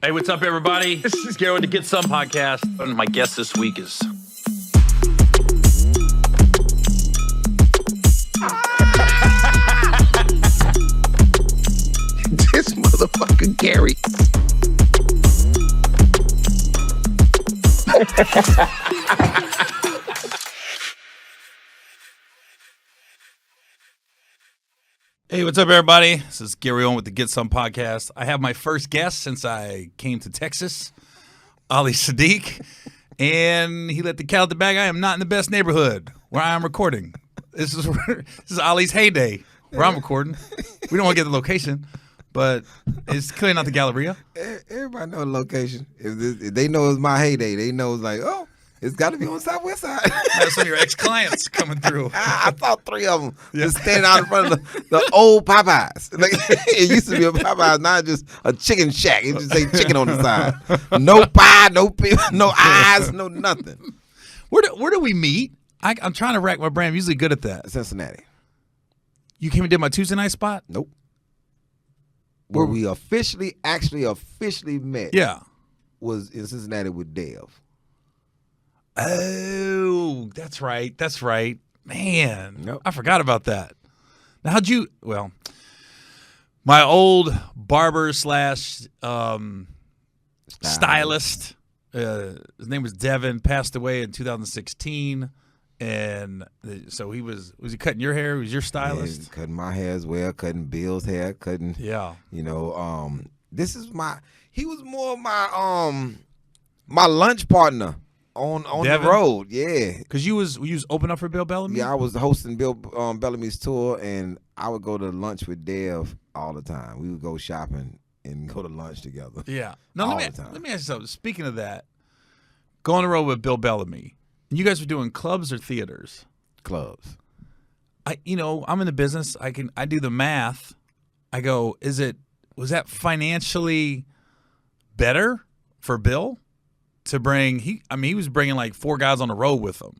Hey, what's up, everybody? This is Gary with the Get Some podcast. And my guest this week is... This motherfucker Gary. Hey, what's up, everybody? This is Gary Owen with the Get Some podcast. I have my first guest since I came to Texas, Ali Saddiq, and he let the cat out the bag. I am not in the best neighborhood where I am recording. This is Ali's heyday where I'm recording. We don't want to get the location, but it's clearly not the Galleria. Everybody know the location. If they know it's my heyday, they know it's like, oh, it's got to be on Southwest Side. That's some of your ex-clients coming through. I saw 3 of them just standing out in front of the old Popeyes. Like, it used to be a Popeyes, not just a chicken shack. It just say chicken on the side. No pie, no eyes, no nothing. Where do we meet? I'm trying to rack my brain. I'm usually good at that. Cincinnati. You came and did my Tuesday night spot? Nope. Where we officially met was in Cincinnati with Dev. Oh, that's right. Man, Yep. I forgot about that. Now, my old barber / stylist, his name was Devin, passed away in 2016. And so was he cutting your hair? He was your stylist? Yeah, cutting my hair as well, cutting Bill's hair, he was more of my lunch partner on the road. Yeah. Because you was open up for Bill Bellamy? Yeah, I was hosting Bill Bellamy's tour, and I would go to lunch with Dev all the time. We would go shopping and go to lunch together. Yeah. Now, let me ask you something. Speaking of that, go on the road with Bill Bellamy. You guys were doing clubs or theaters? Clubs. I'm in the business. I do the math. I go, was that financially better for Bill to bring? He was bringing like 4 guys on the road with him.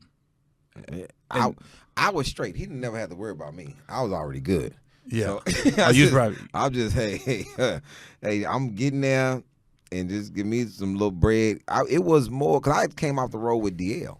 I was straight. He never had to worry about me. I was already good. Yeah. So, I'm just hey, I'm getting there and just give me some little bread. It was more because I came off the road with DL.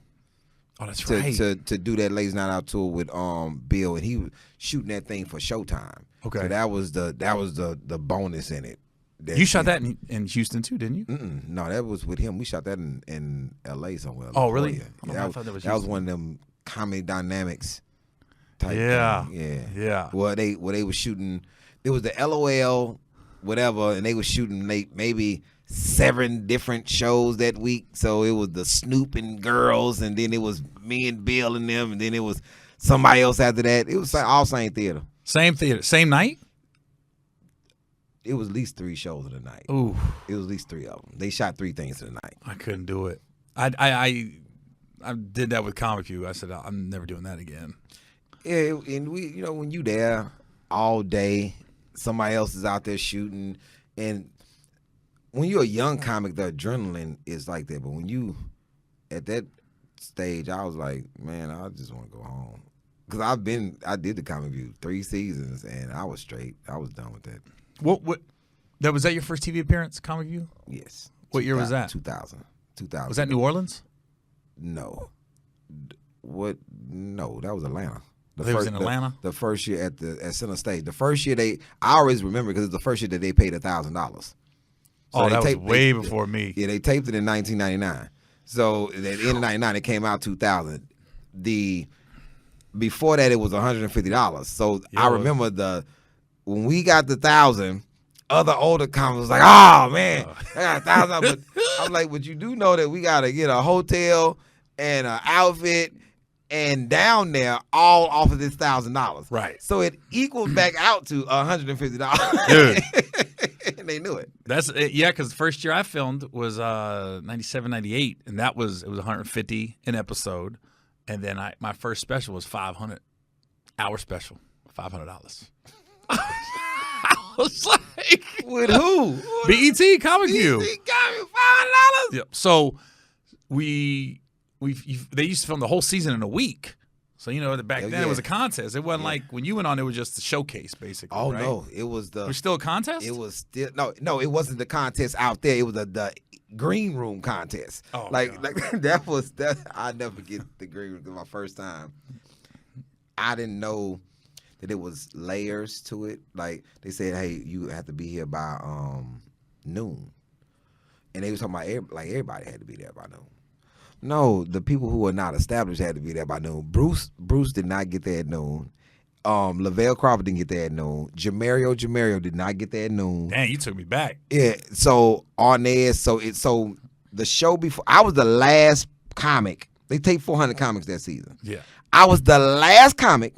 Oh, that's right. To do that Ladies Night Out tour with Bill, and he was shooting that thing for Showtime. Okay, so that was the bonus in it. You shot that in Houston too, didn't you? No, that was with him. We shot that in L.A. somewhere. Oh, really? Yeah, that was one of them Comedy Dynamics type thing. Yeah. Well, they were shooting. It was the LOL whatever, and they were shooting maybe 7 different shows that week. So it was the Snoop and girls, and then it was me and Bill and them, and then it was somebody else after that. It was all same theater. Same theater. Same night? It was at least 3 shows of the night. Ooh. It was at least 3 of them. They shot 3 things in the night. I couldn't do it. I did that with Comic View. I said, I'm never doing that again. Yeah, and we, when you there all day, somebody else is out there shooting, and when you're a young comic, the adrenaline is like that. But when you at that stage, I was like, man, I just want to go home. Because I did the Comic View 3 seasons, and I was straight. I was done with that. What? Was that your first TV appearance, Comic View? Yes. What year was that? 2000. Was that New Orleans? No. What? No, that was Atlanta. It was in Atlanta? The first year at Center Stage. The first year I always remember because it's the first year that they paid $1,000. So that was way before me. Yeah, they taped it in 1999. So at the end of 99, it came out 2000. Before that, it was $150. So I remember when we got the 1,000, other older comics was like, oh, man, I got 1,000. But I'm like, but you do know that we got to get a hotel and an outfit and down there all off of this $1,000. Right. So it equals back out to $150. Dude. And they knew it. That's it. Yeah, because the first year I filmed was 97, 98, and it was $150 an episode, and then my first special was $500, hour special, $500. I was like, with who? BET Comic View. BET got me $500. Yep. So they used to film the whole season in a week. So, back then it was a contest. It wasn't like when you went on, it was just a showcase, basically. Oh, right? no. It was It was still a contest? It was still, no, it wasn't the contest out there. It was the green room contest. Oh, like I never forget the green room. My first time. I didn't know that it was layers to it. Like, they said, hey, you have to be here by noon. And they was talking about everybody had to be there by noon. No, the people who were not established had to be there by noon. Bruce did not get there at noon. Lavelle Crawford didn't get there at noon. Jamario did not get there at noon. Dang, you took me back. Yeah, so Arnez, so the show before, I was the last comic. They take 400 comics that season. Yeah. I was the last comic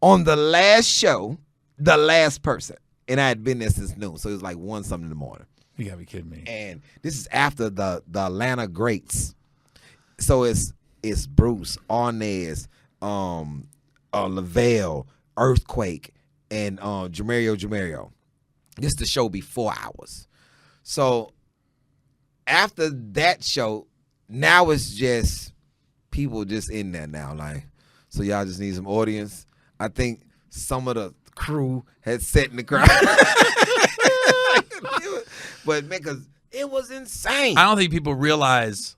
on the last show, the last person. And I had been there since noon, so it was like 1 something in the morning. You gotta be kidding me. And this is after the Atlanta greats. So it's Bruce, Arnez, Lavelle, Earthquake, and Jamario. This is the show before ours. So after that show, now it's just people just in there now. Like, so y'all just need some audience. I think some of the crew had sat in the crowd. But because it was insane. I don't think people realize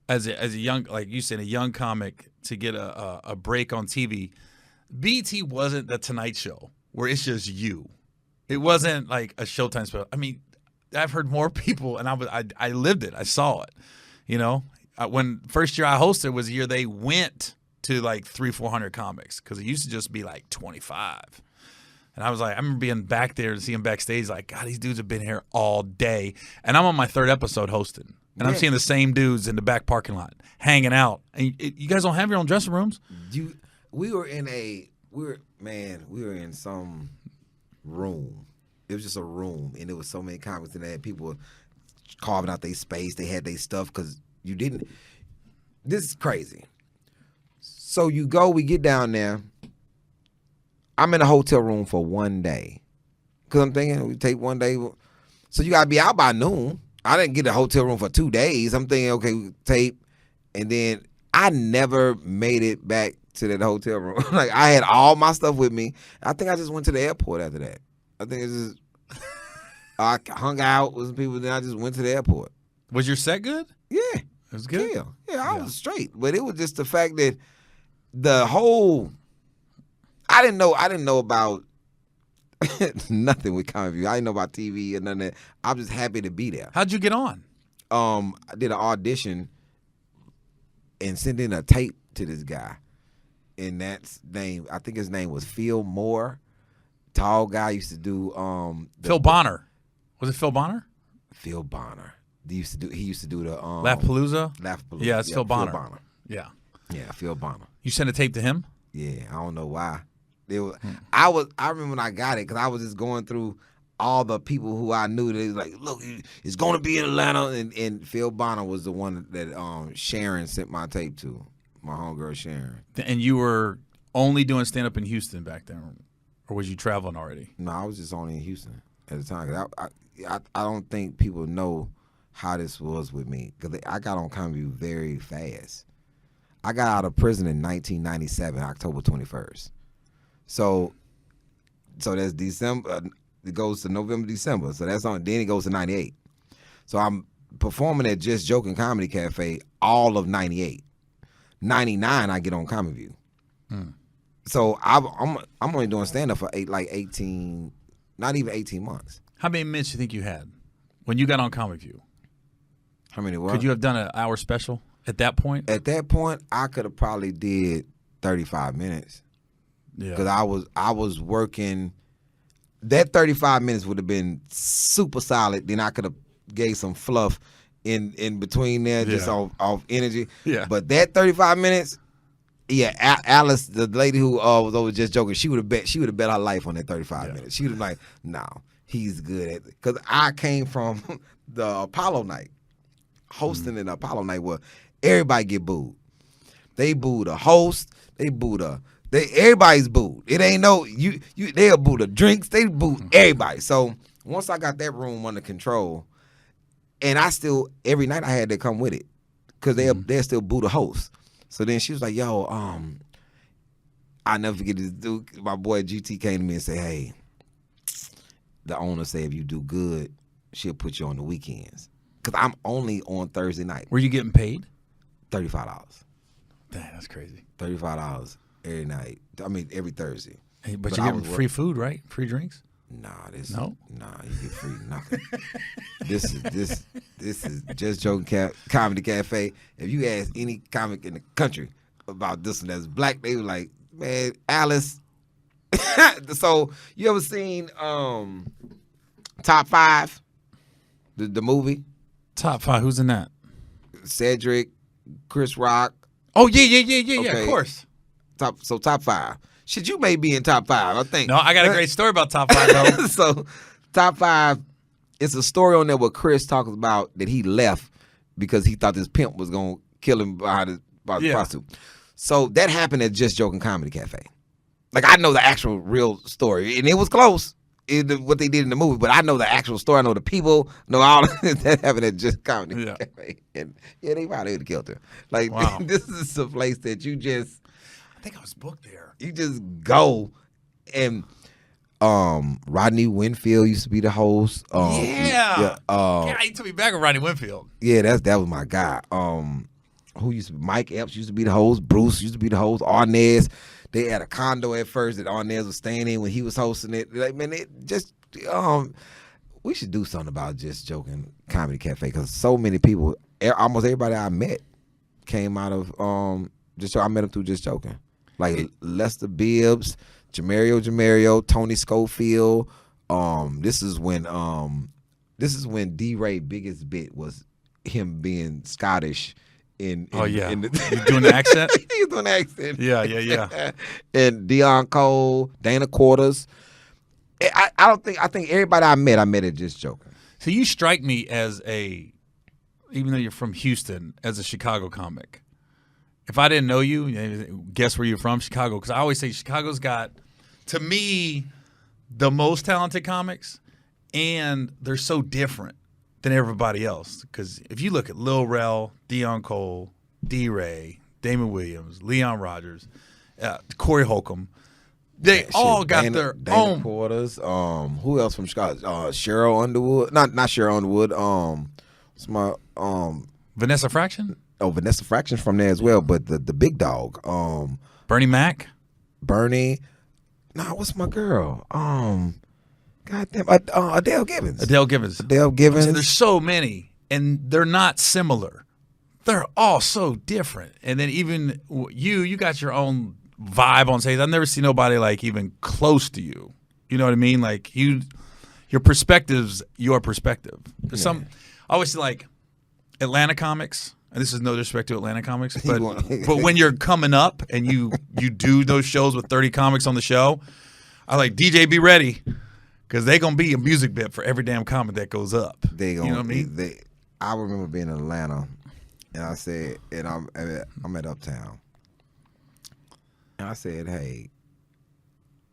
as a young, like you said, a young comic to get a break on TV. BET wasn't the Tonight Show where it's just you. It wasn't like a Showtime special. I mean, I've heard more people, and I lived it. I saw it. When first year I hosted was the year they went to like 300-400 comics because it used to just be like 25. And I was like, I remember being back there to see him backstage, like, God, these dudes have been here all day. And I'm on my 3rd episode hosting. And I'm seeing the same dudes in the back parking lot hanging out. And you guys don't have your own dressing rooms? We were in some room. It was just a room, and there was so many comics in there. People were carving out their space. They had their stuff because you didn't. This is crazy. So we get down there. I'm in a hotel room for 1 day because I'm thinking we take 1 day. So you got to be out by noon. I didn't get a hotel room for 2 days. I'm thinking, okay, we tape. And then I never made it back to that hotel room. Like, I had all my stuff with me. I think I just went to the airport after that. I think it's just, I hung out with some people, then I just went to the airport. Was your set good? Yeah. It was good? Yeah, I was straight. But it was just the fact that the whole, I didn't know about nothing with Comic View. I didn't know about TV and none of that. I'm just happy to be there. How'd you get on? I did an audition and sent in a tape to this guy. And that's name, I think his name was Phil Moore. Tall guy, used to do Phil Bonner. Was it Phil Bonner? Phil Bonner. He used to do the Laughpalooza? Laughpalooza. Yeah, it's Phil Bonner. Phil Bonner. Yeah. Yeah, Phil Bonner. You sent a tape to him? Yeah, I don't know why. I remember when I got it because I was just going through all the people who I knew. They was like, look, it's going to be in Atlanta, and Phil Bonner was the one that Sharon sent my tape to, my homegirl Sharon. And you were only doing stand up in Houston back then, or was you traveling already? No, I was just only in Houston at the time. 'Cause I don't think people know how this was with me because I got on Comedy very fast. I got out of prison in 1997, October 21st. So that's December. It goes to November, December. So that's on. Then it goes to 98. So I'm performing at Just Joking Comedy Cafe all of 98. 99, I get on Comedy View. So I'm only doing stand up for 18, not even 18 months. How many minutes do you think you had when you got on Comic View? How many? What? Could you have done an hour special at that point? At that point, I could have probably did 35 minutes. Yeah. Because I was working. That 35 minutes would have been super solid. Then I could have gave some fluff in between there, just off energy. Yeah. But that 35 minutes, yeah, Alice, the lady who was over Just Joking, she would have bet her life on that 35 minutes. She would have like, no, he's good at it. Because I came from the Apollo night, hosting an Apollo night where everybody get booed. They boo the host. They boo everybody's booed. It ain't no they'll boo the drinks. They boo everybody. So once I got that room under control, and I still every night I had to come with it because they'll still boo the host. So then she was like, "Yo, I never forget this dude. My boy GT came to me and said, "Hey, the owner say if you do good, she'll put you on the weekends. Cause I'm only on Thursday night. Were you getting paid? $35. Dang, that's crazy. $35 every night. I mean, every Thursday. Hey, but you're getting free food, right? Free drinks? Nah, you get free nothing. This is Just Joking Comedy Cafe. If you ask any comic in the country about this one that's black, they were like, man, Alice. So you ever seen Top 5? The movie? Top 5, who's in that? Cedric, Chris Rock. Oh yeah, of course. Top 5. Shit, you may be in top 5, I think. No, I got a great story about top 5 though. So top 5, it's a story on there where Chris talks about that he left because he thought this pimp was gonna kill him by the prostitute. So that happened at Just Joking Comedy Cafe. Like, I know the actual real story, and it was close what they did in the movie, but I know the actual story. I know the people, know all that happened at Just Comedy Cafe. And they probably would have killed her. Like, wow. This is a place that you just, I think I was booked there. You just go, and Rodney Winfield used to be the host. Yeah, he took me back with Rodney Winfield. Yeah, that was my guy. Who used to be? Mike Epps used to be the host. Bruce used to be the host. Arnaz. They had a condo at first that Arnaz was staying in when he was hosting it. Like, man, it just we should do something about Just Joking Comedy Cafe, because so many people, almost everybody I met came out of I met them through Just Joking. Like Lester Bibbs, Jamario, Tony Schofield. This is when D-Ray biggest bit was him being Scottish. You doing the accent? He was doing the accent. Yeah. And Dion Cole, Dana Quarters. I think everybody I met at Just Joking. So you strike me as even though you're from Houston, as a Chicago comic. If I didn't know you, guess where you're from, Chicago. Because I always say Chicago's got, to me, the most talented comics, and they're so different than everybody else. Because if you look at Lil Rel, Dion Cole, D-Ray, Damon Williams, Leon Rogers, Corey Holcomb, they all got their own. Quarters. Who else from Chicago? Cheryl Underwood. Not Cheryl Underwood. What's my Vanessa Fraction? Oh, Vanessa Fraction's from there as well. But the big dog. Bernie Mac. Bernie. Nah, what's my girl? Goddamn, Adele Gibbons. Adele Gibbons. There's so many, and they're not similar. They're all so different. And then even you got your own vibe on stage. I've never seen nobody like even close to you. You know what I mean? Like your perspective's your perspective. There's I always say like Atlanta comics. And this is no disrespect to Atlanta comics, but when you're coming up and you do those shows with 30 comics on the show, I like DJ be ready. Because they're going to be a music bit for every damn comic that goes up. You know what I mean? I remember being in Atlanta, and I said, and I'm at Uptown. And I said, hey,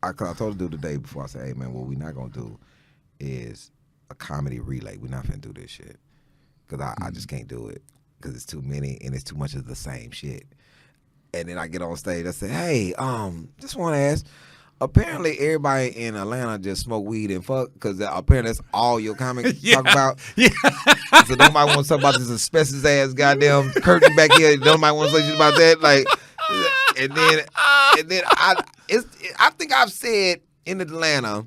I told the dude the day before, I said, hey, man, what we're not going to do is a comedy relay. We're not going to do this shit. Because I just can't do it. Because it's too many, and it's too much of the same shit. And then I get on stage, I say, hey, just want to ask, apparently, everybody in Atlanta just smoke weed and fuck, because apparently that's all your comics talk about. Yeah. So nobody wants to talk about this asbestos ass goddamn curtain back here. Nobody wants to say shit about that. Like, and then I think I've said in Atlanta,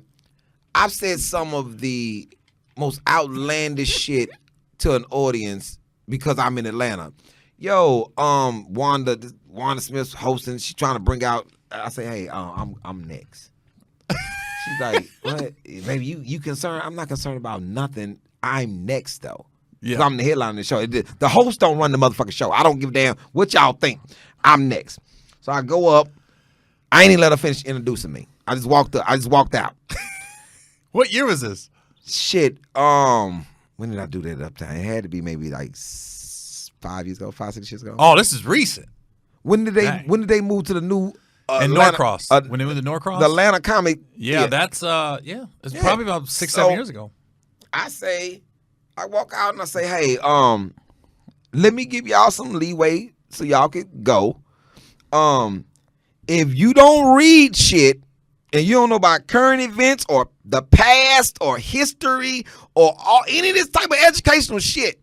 I've said some of the most outlandish shit to an audience because I'm in Atlanta. Yo, Wanda Smith's hosting. She's trying to bring out. I say, hey, I'm next. She's like, what? Baby, you concerned? I'm not concerned about nothing. I'm next, though. Yeah. 'Cause I'm the headline of the show. The host don't run the motherfucking show. I don't give a damn what y'all think. I'm next. So I go up. I ain't even let her finish introducing me. I just walked out. What year was this? Shit. When did I do that Uptown? It had to be maybe like 5 years ago, 5-6 years ago. Oh, this is recent. When did they move to the new in Norcross? When they moved to Norcross? The Atlanta comic. Yeah, that's it's probably about 6-7 years ago. I walk out and I say, hey, let me give y'all some leeway so y'all could go. if you don't read shit and you don't know about current events or the past or history or any of this type of educational shit,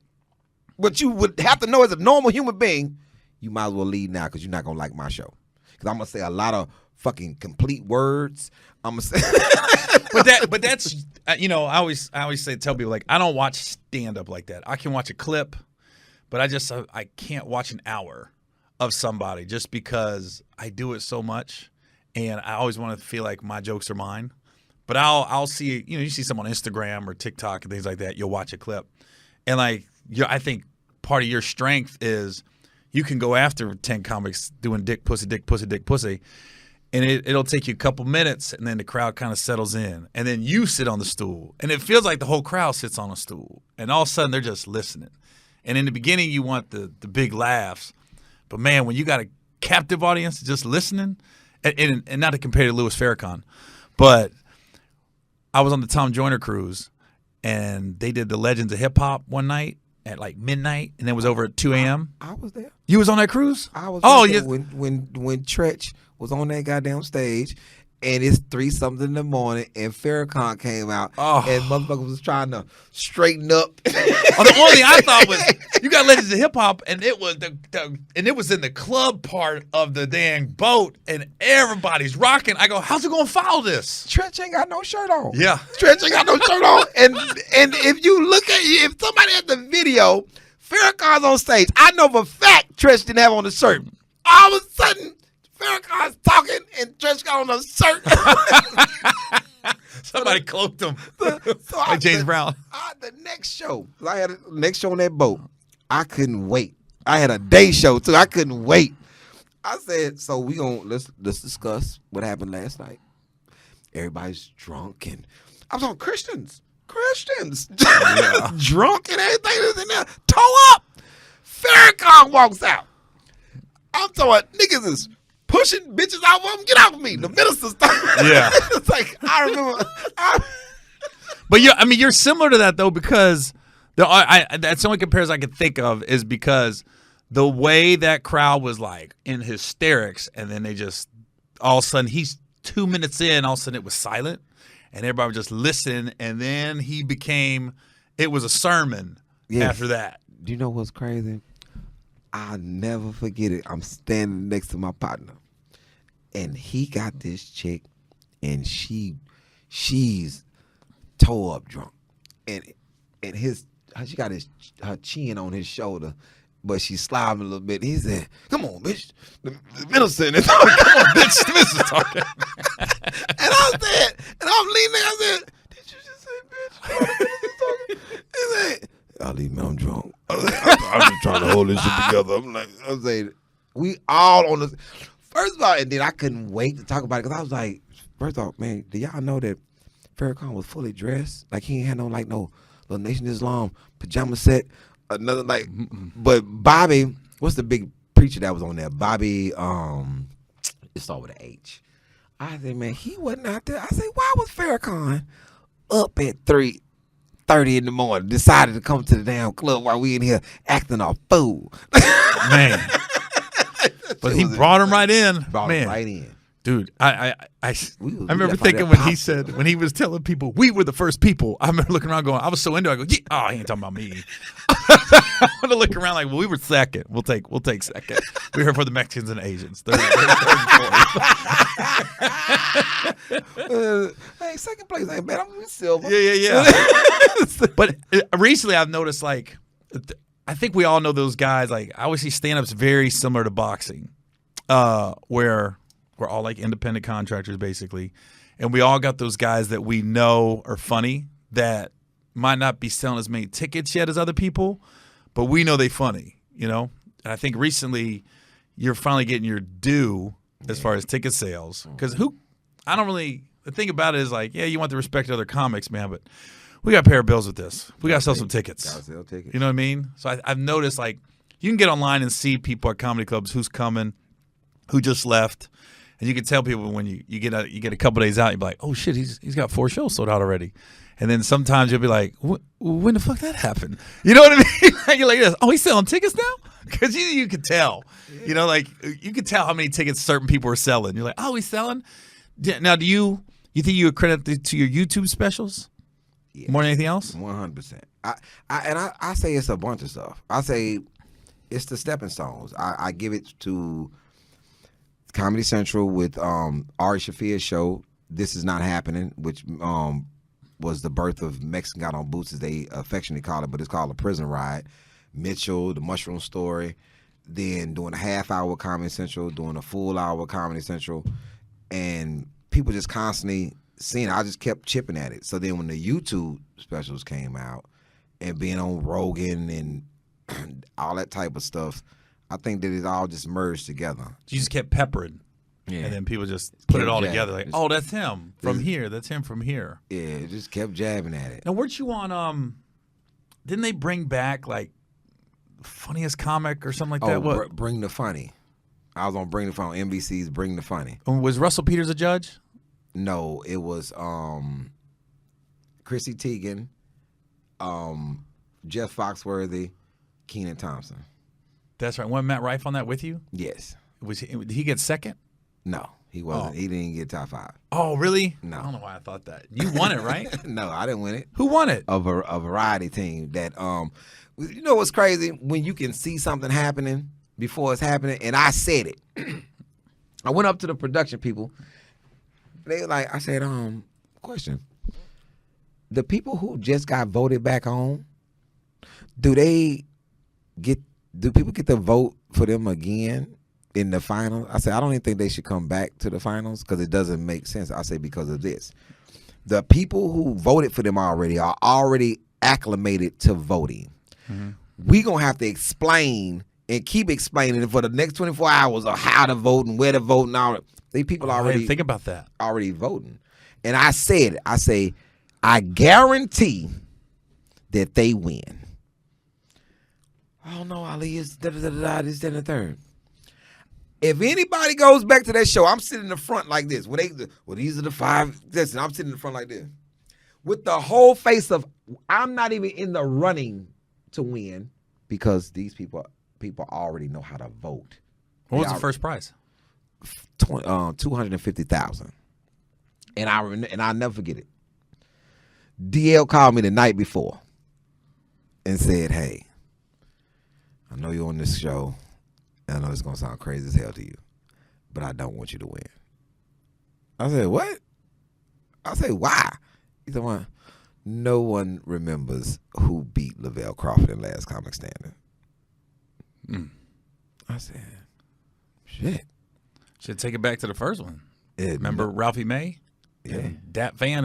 but you would have to know as a normal human being, you might as well leave now because you're not gonna like my show. Because I'm gonna say a lot of fucking complete words. I'm gonna say, but that's I always tell people, like, I don't watch stand up like that. I can watch a clip, but I can't watch an hour of somebody just because I do it so much, and I always want to feel like my jokes are mine. But I'll see, you see someone on Instagram or TikTok and things like that. You'll watch a clip, and I think part of your strength is you can go after 10 comics doing dick, pussy, dick, pussy, dick, pussy, and it'll take you a couple minutes, and then the crowd kind of settles in, and then you sit on the stool, and it feels like the whole crowd sits on a stool, and all of a sudden they're just listening. And in the beginning, you want the big laughs, but man, when you got a captive audience just listening, and not to compare to Louis Farrakhan, but I was on the Tom Joyner cruise, and they did the Legends of Hip Hop one night at like midnight, and then it was over at 2 a.m. I was there. You was on that cruise? I was. Oh, there when Tretch was on that goddamn stage, and it's 3-something in the morning, and Farrakhan came out, and motherfucker was trying to straighten up. The only thing I thought was, you got Legends of Hip Hop, and it was it was in the club part of the dang boat, and everybody's rocking. I go, how's it gonna follow this? Tretch ain't got no shirt on. Yeah, Tretch ain't got no shirt on, and if you look at if somebody had the video, Farrakhan's on stage. I know for a fact Tretch didn't have on the shirt. All of a sudden, Farrakhan's talking, and Tretch got on a shirt. Somebody cloaked him. Like James Brown. The next show, I had a next show on that boat. I couldn't wait. I had a day show too. I couldn't wait. I said, so let's discuss what happened last night. Everybody's drunk, and I was on Christians, yeah. Drunk and everything that's in there, toe up. Farrakhan walks out. I'm talking niggas is pushing bitches out of them. Get out of me. The minister started. Yeah. It's like, I remember. But you're similar to that though, because that's the only comparison I could think of is because the way that crowd was like in hysterics, and then they just all of a sudden he's 2 minutes in, all of a sudden it was silent, and everybody was just listening, and then it was a sermon after that. Do you know what's crazy? I'll never forget it. I'm standing next to my partner, and he got this chick, and she's toe up drunk, and she got her chin on his shoulder, but she's slobbing a little bit. He said, "Come on, bitch, the minister is talking. Come on, bitch, the minister's talking." And I said, and I'm leaning. I said, "Did you just say, bitch? The minister's talking?" He said, "Ali, man, I'm drunk. I'm just trying to hold this shit together." I'm saying, we all on the. First of all, and then I couldn't wait to talk about it because I was like, first off, man, do y'all know that Farrakhan was fully dressed? Like, he ain't had no little Nation of Islam pajama set, another but Bobby, what's the big preacher that was on there? Bobby, it started with an H. I said, man, he wasn't out there. I said, why was Farrakhan up at 3:30 in the morning, decided to come to the damn club while we in here acting a fool? Man. But he brought him right in. Brought him right in. Dude, I remember thinking when he was telling people, we were the first people, I remember looking around going, I was so into it, I go, yeah, oh, he ain't talking about me. I want to look around like, well, we were second. We'll take second. We're here for the Mexicans and Asians. Third, hey, second place ain't bad. I'm silver. Yeah. But recently I've noticed, like, I think we all know those guys. Like, I always see stand-ups very similar to boxing, where we're all like independent contractors basically, and we all got those guys that we know are funny that might not be selling as many tickets yet as other people, but we know they funny, And I think recently you're finally getting your due as far as ticket sales, because the thing about it is, like, yeah, you want the respect of other comics, man, but we got to pay our bills with this. We got to sell some tickets. Gotta sell tickets. You know what I mean? So I've noticed, like, you can get online and see people at comedy clubs who's coming, who just left, and you can tell people when you get a couple days out, you're like, oh shit, he's got 4 shows sold out already, And then sometimes you'll be like, when the fuck that happened? You know what I mean? You're like this. Oh, he's selling tickets now? Because you could tell. You know, like you could tell how many tickets certain people are selling. You're like, oh, he's selling? Now, do you think you accredit to your YouTube specials more than anything else? 100%. I say it's a bunch of stuff. I say it's the stepping stones. I give it to Comedy Central with Ari Shaffir's show, This Is Not Happening, which was the birth of Mexican Got on Boots, as they affectionately call it, but it's called A Prison Ride. Mitchell, The Mushroom Story, then doing a half-hour Comedy Central, doing a full-hour Comedy Central, and people just constantly seeing it. I just kept chipping at it. So then when the YouTube specials came out and being on Rogan and all that type of stuff, I think that it all just merged together. You just kept peppering. Yeah. And then people just put it all together. Like, oh, that's him from here. That's him from here. Yeah, it just kept jabbing at it. Now, weren't you on, didn't they bring back, like, Funniest Comic or something like that? What? Bring the Funny. I was on Bring the Funny, on NBC's Bring the Funny. Was Russell Peters a judge? No, it was Chrissy Teigen, Jeff Foxworthy, Kenan Thompson. That's right. Wasn't Matt Rife on that with you? Yes. Did he get second? No, he wasn't. He didn't get top 5. Oh, really? No. I don't know why I thought that. You won it, right? No, I didn't win it. Who won it? A variety team that you know what's crazy? When you can see something happening before it's happening, and I said it. I went up to the production people. They like, I said, question. The people who just got voted back on, do people get to vote for them again in the finals? I said, I don't even think they should come back to the finals because it doesn't make sense. I say because of this. The people who voted for them already are already acclimated to voting. Mm-hmm. We going to have to explain and keep explaining for the next 24 hours of how to vote and where to vote and all that. These people already I didn't think about that. Already voting. And I said, I guarantee that they win. Oh no, Ali is this, that, and the third. If anybody goes back to that show, I'm sitting in the front like this. These are the 5. Listen, I'm sitting in the front like this. With the whole face of, I'm not even in the running to win because these people already know how to vote. What was the first prize? $250,000. And I'll never forget it. DL called me the night before and said, hey, I know you're on this show, and I know it's going to sound crazy as hell to you, but I don't want you to win. I said, what? I said, why? He said, well, no one remembers who beat Lavelle Crawford in Last Comic Standing. I said, shit. Should take it back to the first one. Remember Ralphie May? Yeah. Dat Van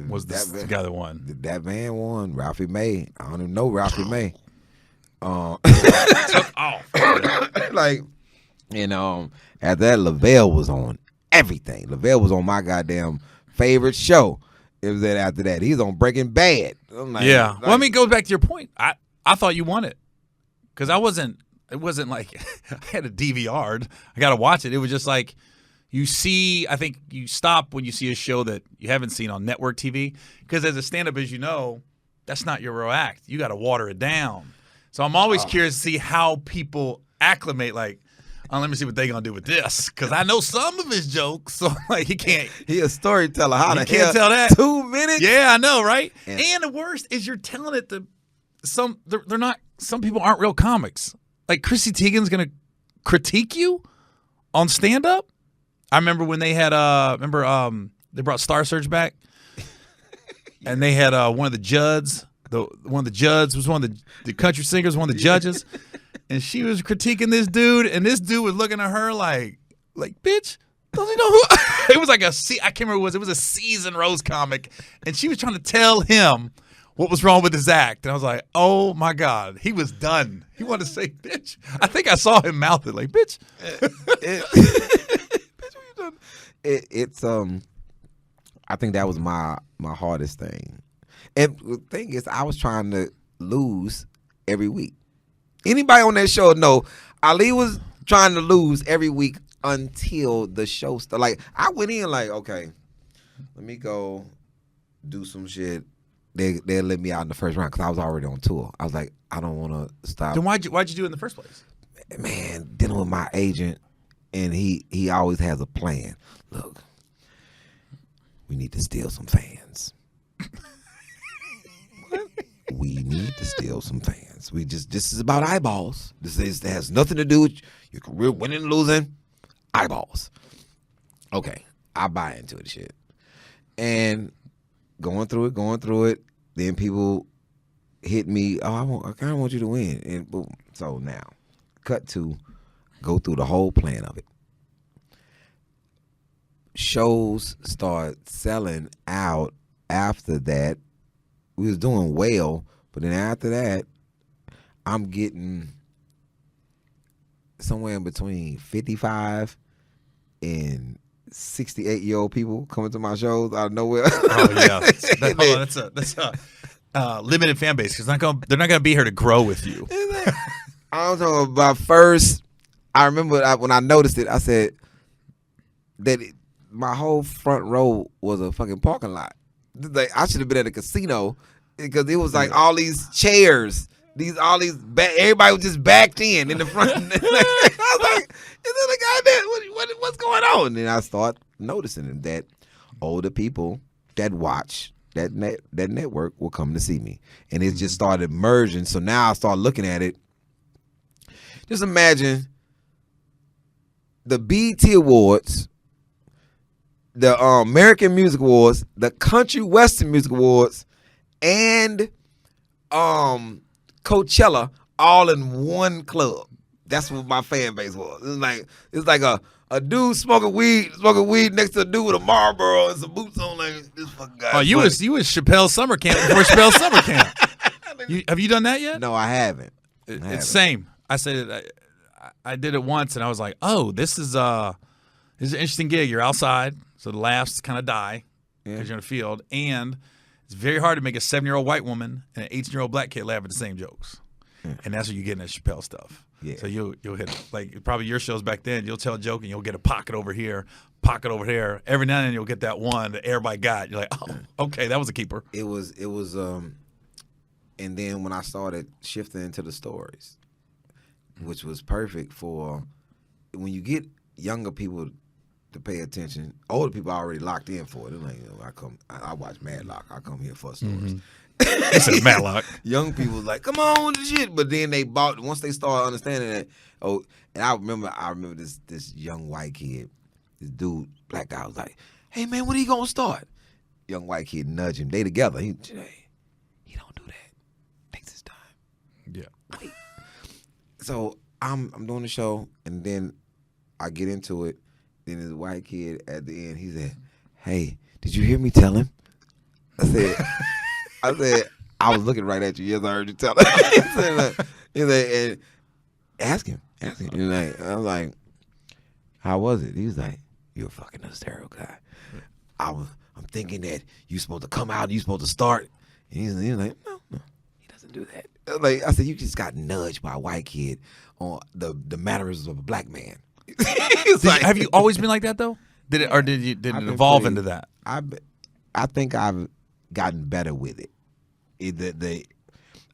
was the guy that won. Dat Van won. Ralphie May. I don't even know Ralphie May. Took off. Like, after that, Lavelle was on everything. Lavelle was on my goddamn favorite show. It was that after that. He's on Breaking Bad. I'm like, yeah. Well, I mean, it goes back to your point. I thought you won it. Because it wasn't like I had a DVR'd. I got to watch it. It was just like I think you stop when you see a show that you haven't seen on network TV. Because as a stand-up, as you know, that's not your real act. You got to water it down. So I'm always curious to see how people acclimate, like, let me see what they going to do with this. Because I know some of his jokes, so like he can't. He a storyteller. How the hell? Can't tell that. 2 minutes? Yeah, I know, right? And the worst is you're telling it to some people aren't real comics. Like Chrissy Teigen's going to critique you on stand-up? I remember when they had, they brought Star Search back, and they had one of the judges. One of the judges was one of the country singers, one of the judges, and she was critiquing this dude, and this dude was looking at her like, bitch, don't you know who? It was like I can't remember what it was. It was a seasoned roast comic, and she was trying to tell him what was wrong with his act, and I was like, oh my God, he was done. He wanted to say, bitch. I think I saw him mouth it like, bitch. Bitch, what you done? It's I think that was my hardest thing. And the thing is, I was trying to lose every week. Anybody on that show know Ali was trying to lose every week until the show started. Like, I went in like, okay, let me go do some shit they let me out in the first round because I was already on tour. I was like, I don't want to stop. Then why'd you do it in the first place? Man, dealing with my agent, and he always has a plan. Look, we need to steal some fans. We need to steal some fans. This is about eyeballs. This has nothing to do with your career winning and losing. Eyeballs. Okay, I buy into it, shit. And going through it. Then people hit me. Oh, I kind of want you to win. And boom. So now, cut to go through the whole plan of it. Shows start selling out after that. We was doing well, but then after that, I'm getting somewhere in between 55 and 68-year-old people coming to my shows out of nowhere. Oh yeah, that's a limited fan base because they're not gonna be here to grow with you. I'm talking about first. I remember when I noticed it, I said that my whole front row was a fucking parking lot. Like I should have been at a casino because it was like all these chairs, everybody was just backed in the front. I was like, is there a guy there? What's going on? And then I start noticing that older people that watch that network will come to see me, and it just started merging. So now I start looking at it. Just imagine the BET Awards, the American Music Awards, the Country Western Music Awards, and Coachella all in one club. That's what my fan base was. It's like a dude smoking weed next to a dude with a Marlboro and some boots on. Like this fucking guy. Oh, you was Chappelle's summer camp before Chappelle's summer camp. Have you done that yet? No, I haven't. It's same. I said I did it once, and I was like, oh, this is an interesting gig. You're outside, so the laughs kind of die because you're in the field, and it's very hard to make a 7-year-old white woman and an 18-year-old black kid laugh at the same jokes, and that's what you're getting at Chappelle stuff. Yeah. So you'll hit like probably your shows back then. You'll tell a joke and you'll get a pocket over here, pocket over there. Every now and then you'll get that one that everybody got. You're like, oh, okay, that was a keeper. It was, and then when I started shifting into the stories, which was perfect for when you get younger people to pay attention. Older people are already locked in for it. They're like, I watch Madlock. I come here for stories. Mm-hmm. It's a Matlock. Young people like, come on with the shit. But then they bought once they started understanding that. Oh, and I remember this young white kid, this dude, black guy was like, hey man, when are you gonna start? Young white kid nudge him. They together. He don't do that. Takes his time. Yeah. Wait. So I'm doing the show, and then I get into it. Then this white kid at the end, he said, hey, did you hear me tell him? I said, I was looking right at you. Yes, I heard you tell him. he said, and ask him. And I was like, how was it? He was like, you're a fucking hysterical guy. I'm thinking that you're supposed to come out, you're supposed to start. And he was like, no, he doesn't do that. I said, you just got nudged by a white kid on the mannerisms of a black man. Have you always been like that though? Did it evolve into that? I think I've gotten better with it.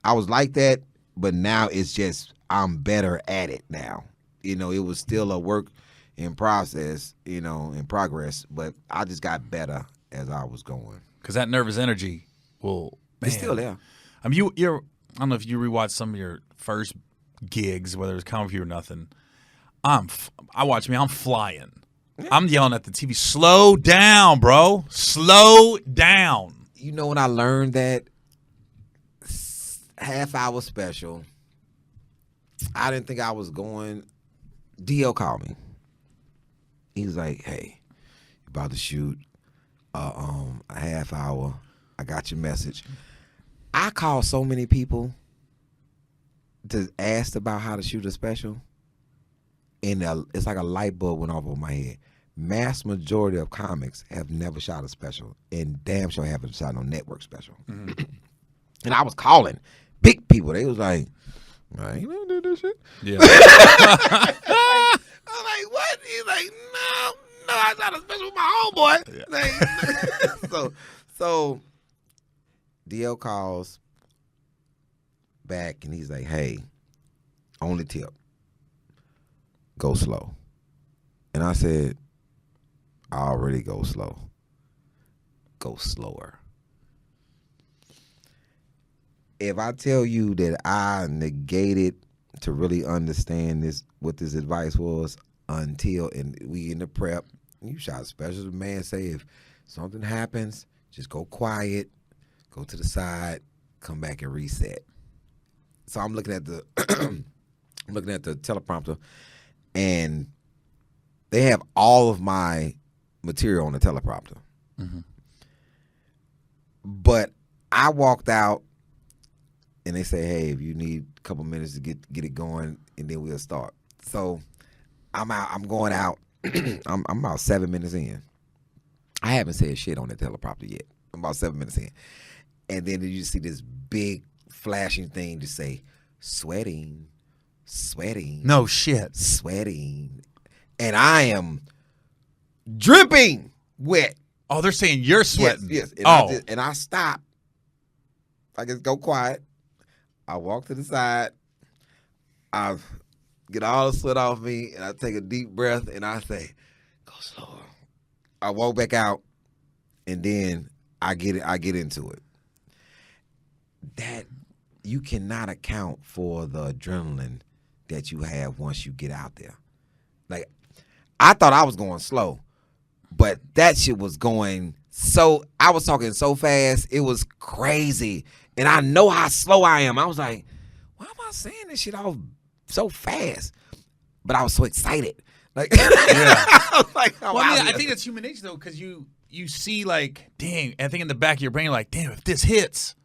I was like that, but now it's just I'm better at it now. It was still a work in process, in progress, but I just got better as I was going. Because that nervous energy it's still there. I mean, I don't know if you rewatch some of your first gigs, whether it's comedy or nothing. I'm flying. Yeah. I'm yelling at the TV, slow down, bro. Slow down. When I learned that half-hour special, I didn't think I was going. DL called me. He was like, hey, you're about to shoot a half hour. I got your message. I called so many people to ask about how to shoot a special, and it's like a light bulb went off over my head. Mass majority of comics have never shot a special, and damn sure haven't shot no network special. Mm-hmm. And I was calling big people. They was like, you don't do this shit? Yeah. I was like, what? He's like, no, I shot a special with my homeboy. Yeah. So DL calls back and he's like, "Hey, only tip, go slow." And I said, "I already go slow. Go slower." If I tell you that I negated to really understand what this advice was until, and we in the prep, you shot special. The man say, if something happens, just go quiet, go to the side, come back and reset. So I'm looking at the teleprompter, and they have all of my material on the teleprompter. Mm-hmm. But I walked out, and they say, "Hey, if you need a couple minutes to get it going, and then we'll start." So I'm out. I'm going out. I'm about 7 minutes in. I haven't said shit on the teleprompter yet. I'm about 7 minutes in, and then you see this big flashing thing to say, "Sweating, sweating." No shit. Sweating, and I am dripping wet. Oh, they're saying you're sweating. Yes. And I stop. I just go quiet. I walk to the side. I get all the sweat off me, and I take a deep breath, and I say, "Go slower." I walk back out, and then I get into it. That you cannot account for the adrenaline that you have once you get out there. Like, I thought I was going slow, but that shit was going so. I was talking so fast, it was crazy. And I know how slow I am. I was like, why am I saying this shit all so fast? But I was so excited. Like, Yeah. I was like, oh, Well, I mean, wow. I think that's human nature, though, because you see, like, dang, I think in the back of your brain, like, damn, if this hits,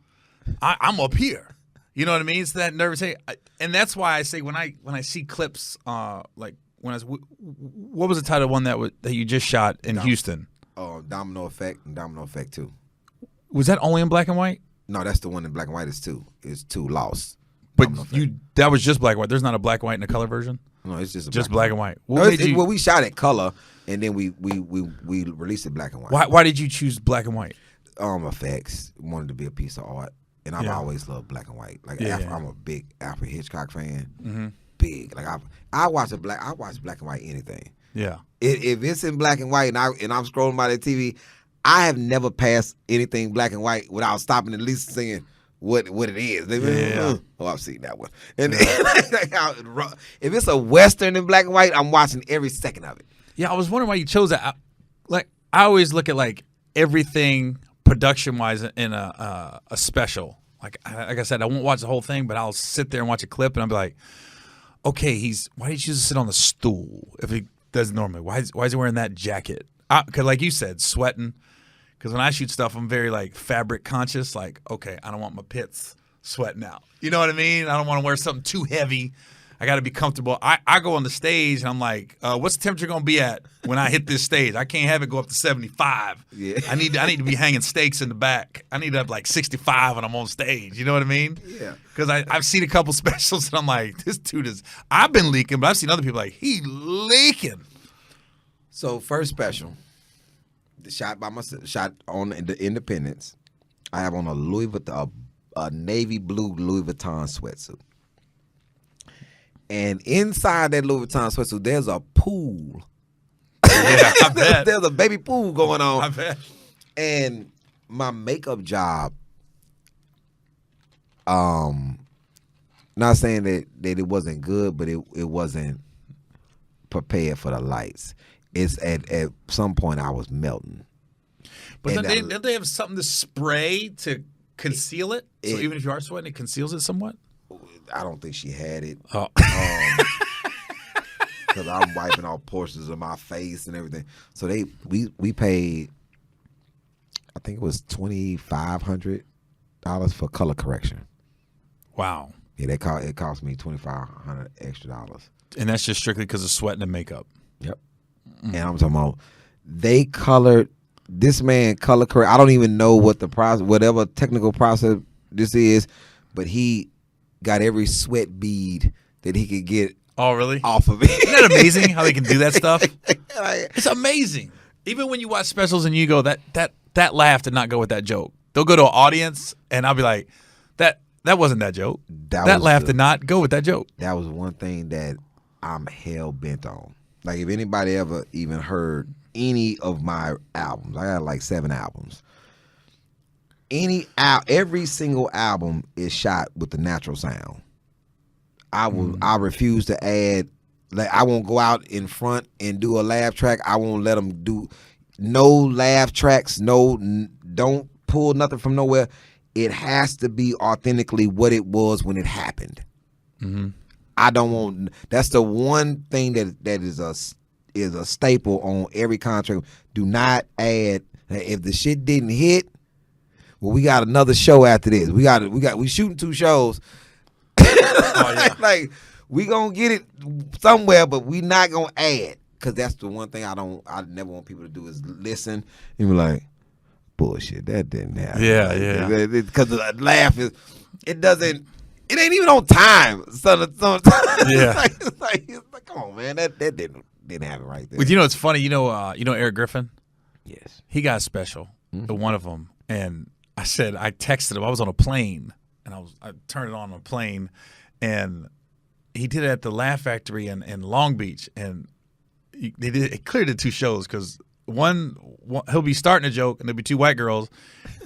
I'm up here. You know what I mean? It's that nervous. And that's why I say when I see clips, like, what was the title one that you just shot in Houston? Domino Effect and Domino Effect 2. Was that only in black and white? No, that's the one in black and white. It's 2. It's 2 Lost. But Domino Effect. that was just black and white. There's not a black and white and a color version? No, it's just Black and white. Well, we shot it color, and then we released it black and white. Why did you choose black and white? Effects wanted to be a piece of art, and I've always loved black and white. Like, I'm a big Alfred Hitchcock fan. Mm-hmm. Big. Like, I watch black and white anything. Yeah. If it's in black and white and I'm scrolling by the TV, I have never passed anything black and white without stopping at least saying what it is. Yeah. Oh, I've seen that one. And if it's a Western in black and white, I'm watching every second of it. Yeah, I was wondering why you chose that. I always look at, like, everything production-wise in a special. Like I said, I won't watch the whole thing, but I'll sit there and watch a clip, and I'll be like, okay, why did you choose to sit on the stool if he doesn't normally? Why is he wearing that jacket? Because, like you said, sweating. Because when I shoot stuff, I'm very, like, fabric conscious. Like, okay, I don't want my pits sweating out. You know what I mean? I don't want to wear something too heavy. I got to be comfortable. I go on the stage, and I'm like, what's the temperature going to be at when I hit this stage? I can't have it go up to 75. Yeah. I need to be hanging steaks in the back. I need to have, like, 65 when I'm on stage. You know what I mean? Yeah. Because I've seen a couple specials, and I'm like, this dude is – I've been leaking, but I've seen other people like, he leaking. So, first special, shot by myself, shot on the Independence. I have on a navy blue Louis Vuitton sweatsuit. And inside that Louis Vuitton sweatsuit, there's a pool. Yeah, I bet. There's a baby pool going on. I bet. And my makeup job, not saying that it wasn't good, but it wasn't prepared for the lights. It's at some point I was melting. But don't they have something to spray to conceal it? So even if you are sweating, it conceals it somewhat? I don't think she had it. Oh. Because I'm wiping off portions of my face and everything. So we paid, I think it was $2,500 for color correction. Wow. Yeah, it cost me $2,500 extra. And that's just strictly because of sweating and makeup. Yep. And I'm talking about they colored this man color correct. I don't even know what the process, whatever technical process this is, but he got every sweat bead that he could get. Oh, really? Off of it. Isn't that amazing how they can do that stuff? It's amazing. Even when you watch specials and you go, that laugh did not go with that joke. they'll go to an audience, and I'll be like, that wasn't that joke. That laugh did not go with that joke. That was one thing that I'm hell bent on. Like, if anybody ever even heard any of my albums, I got like 7 albums. Every single album is shot with the natural sound. I refuse to add. Like, I won't go out in front and do a laugh track. I won't let them do no laugh tracks. Don't pull nothing from nowhere. It has to be authentically what it was when it happened. Mm-hmm. I don't want. That's the one thing that is a staple on every contract. Do not add. If the shit didn't hit, well, we got another show after this. We shooting 2 shows. Like, we gonna get it somewhere, but we not gonna add, because that's the one thing I never want people to do is listen and be like, bullshit, that didn't happen. Yeah. Because the laugh is, it ain't even on time. Yeah. It's like, come on, man, that didn't happen right there. But it's funny. You know Eric Griffin. Yes. He got special. One of them, and I texted him. I was on a plane, and I turned it on a plane, and he did it at the Laugh Factory in Long Beach, and it clearly did 2 shows, because one he'll be starting a joke and there'll be 2 white girls,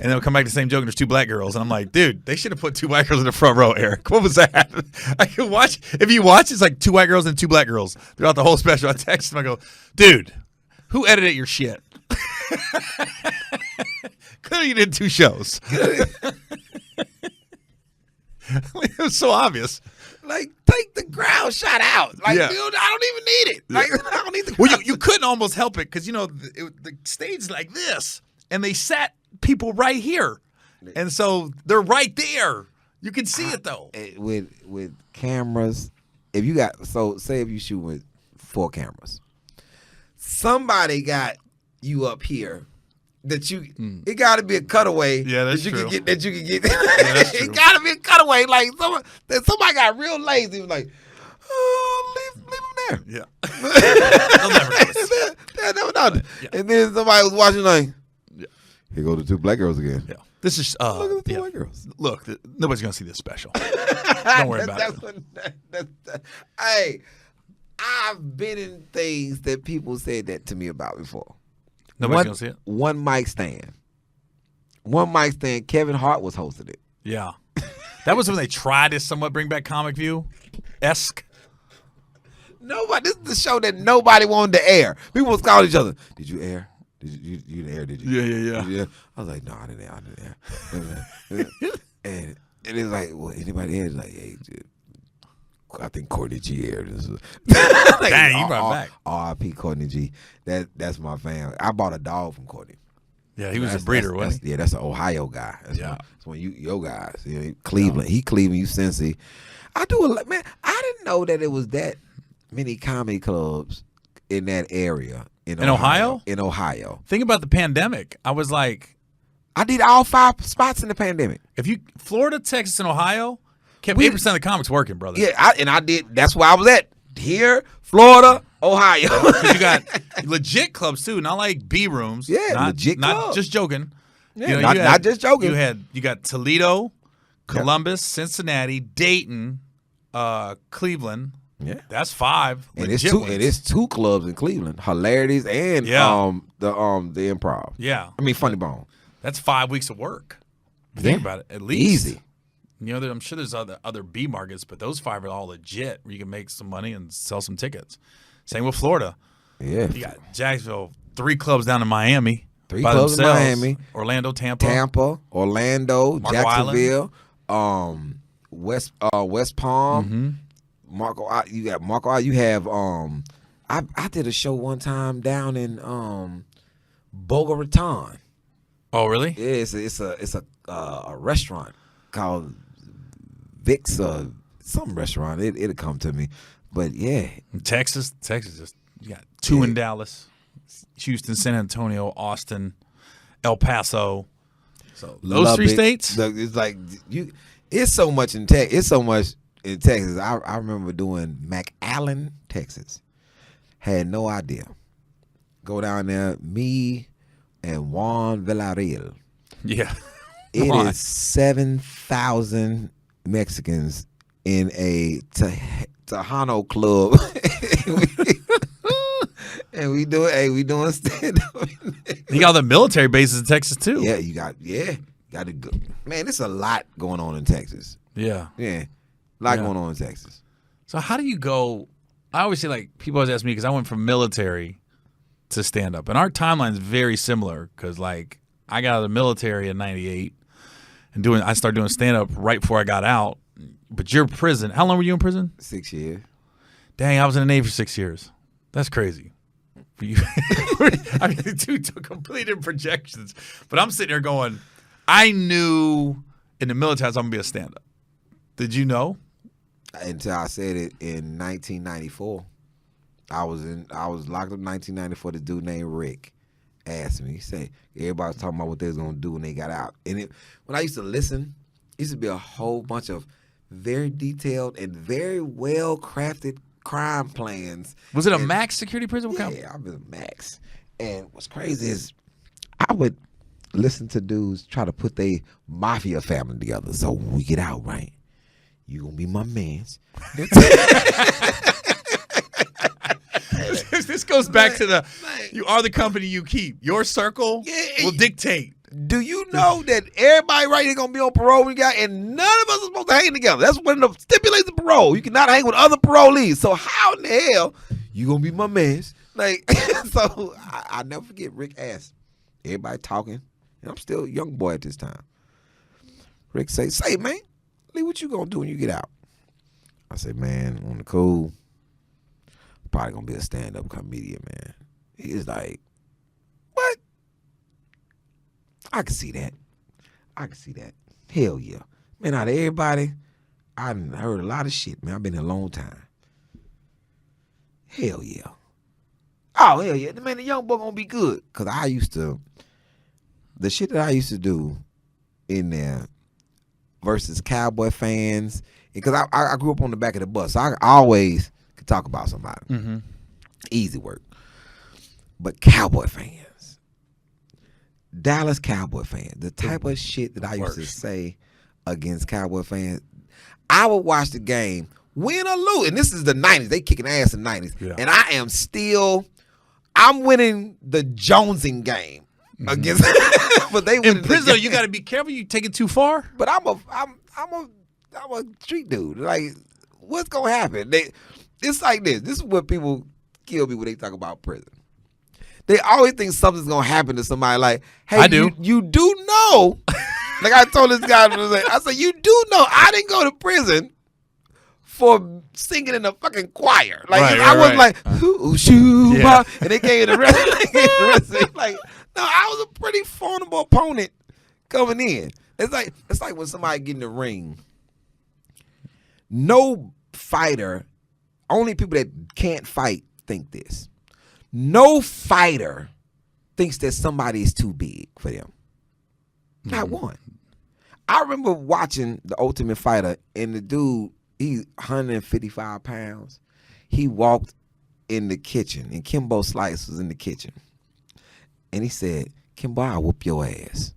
and they'll come back to the same joke and there's 2 black girls, and I'm like, dude, they should have put 2 white girls in the front row, Eric. What was that? I can watch. If you watch, it's like 2 white girls and 2 black girls throughout the whole special. I text him. I go, dude, who edited your shit? Clearly you did 2 shows. It was so obvious. Like, take the ground shot out. Like, dude, I don't even need it. Like, I don't need the ground. Well, you couldn't almost help it, because the stage is like this, and they sat people right here, and so they're right there. You can see it though. With cameras, say if you shoot with 4 cameras, somebody got you up here. It got to be a cutaway. Yeah, that's that you true. Can get. Yeah, that's true. It got to be a cutaway. Like, somebody got real lazy. Was like, leave them there. Yeah, they'll never notice. They'll never notice. Yeah. And then somebody was watching like, here go the 2 black girls again. Yeah, this is look at the 2 white girls. Look, nobody's gonna see this special. Don't worry about it. Hey, I've been in things that people said that to me about before. Nobody's gonna see it. One mic stand. Kevin Hart was hosting it. Yeah, that was when they tried to somewhat bring back Comic View-esque. This is the show that nobody wanted to air. People was calling each other. Did you air? You didn't air? Did you? Yeah. I was like, no, I didn't air. And it's like, well, anybody aired? Like, hey, dude, I think Courtney G aired this. Like, dang, you brought back. R.I.P. Courtney G. That's my fan. I bought a dog from Courtney. Yeah, he was a breeder, wasn't he? Yeah, that's an Ohio guy. That's one of your guys. Cleveland. He Cleveland, you Cincy. I didn't know that it was that many comedy clubs in that area. In Ohio? In Ohio. Think about the pandemic. I was like, I did all 5 spots in the pandemic. Florida, Texas, and Ohio kept 8% of the comics working, brother. Yeah, I did. That's where I was at. Here, Florida, Ohio. You got legit clubs too, not like B rooms. Yeah, legit clubs. Not just joking. Yeah, not just joking. You got Toledo, Columbus, Cincinnati, Dayton, Cleveland. Yeah, that's 5. And it's 2 clubs in Cleveland: Hilarities and the Improv. Yeah, I mean Funny Bone. That's 5 weeks of work. Think about it, at least. Easy. I'm sure there's other B markets, but those 5 are all legit, where you can make some money and sell some tickets. Same with Florida. Yeah, you got Jacksonville, 3 clubs down in Miami. 3 clubs in Miami. Orlando, Tampa, Orlando, Marco Jacksonville, West Palm. Mm-hmm. You got Marco. You have I did a show one time down in Boca Raton. Oh, really? Yeah, it's a restaurant called Vic's, some restaurant. It'll come to me, but yeah, Texas, just you got 2 in Dallas, Houston, San Antonio, Austin, El Paso. So those 3 states. It's like it's so much in Texas. It's so much in Texas. I remember doing McAllen, Texas. Had no idea. Go down there, me and Juan Villarreal. Yeah. It Why? is 7,000 Mexicans in a Tejano club. And we doing stand up. You got all the military bases in Texas too. Yeah, got to go. Man, there's a lot going on in Texas. Yeah. Yeah, a lot going on in Texas. So how do you go? I always say, like, people always ask me because I went from military to stand up, and our timeline is very similar because, like, I got out of the military in '98 and I started doing stand up right before I got out. But you're in prison. How long were you in prison? 6 years. Dang, I was in the Navy for 6 years. That's crazy. For you. I mean, the two took complete different projections. But I'm sitting there going, I knew in the military I was going to be a stand up. Did you know? Until I said it in 1994. I was locked up in 1994. This dude named Rick asked me. He said everybody was talking about what they was gonna do when they got out. And when I used to listen, it used to be a whole bunch of very detailed and very well crafted crime plans. Was it a max security prison? Yeah, I was a max. And what's crazy is I would listen to dudes try to put their mafia family together. So when we get out, right, you gonna be my mans. This goes back to you are the company you keep. Your circle will dictate. Do you know that everybody right here gonna be on parole when you got, and none of us are supposed to hang together? That's one of the stipulations of parole. You cannot hang with other parolees. So how in the hell you gonna be my mans? Like, so I never forget Rick asked, everybody talking, and I'm still a young boy at this time. Rick say man, Lee, what you gonna do when you get out? I say, man, on the cool, probably gonna be a stand-up comedian, man. He's like, what? I can see that. Hell yeah. Man, out of everybody, I done heard a lot of shit, man. I've been here a long time. Hell yeah. Oh, hell yeah. Man, the young boy gonna be good. Because the shit that I used to do in there versus Cowboy fans, because I grew up on the back of the bus, so I always could talk about somebody. Mm-hmm. Easy work. But Cowboy fans, Dallas Cowboy fans, the type of shit that I used to say against Cowboy fans, I would watch the game, win or lose, and this is the 90s. They kicking ass in the 90s. Yeah. And I'm winning the Jonesing game against, but they in prison. You got to be careful. You take it too far. But I'm a street dude. Like, what's gonna happen? It's like this. This is what people kill me when they talk about prison. They always think something's gonna happen to somebody. Like, hey, I do. You do know. Like I told this guy, I said, you do know I didn't go to prison for singing in a fucking choir. Like, I wasn't like, shoo, yeah. And they gave the rest. Like, no, I was a pretty formidable opponent coming in. It's like when somebody get in the ring. No fighter, only people that can't fight think this. No fighter thinks that somebody is too big for them. Not one. I remember watching The Ultimate Fighter, and the dude, he's 155 pounds. He walked in the kitchen, and Kimbo Slice was in the kitchen. And he said, Kimbo, I'll whoop your ass.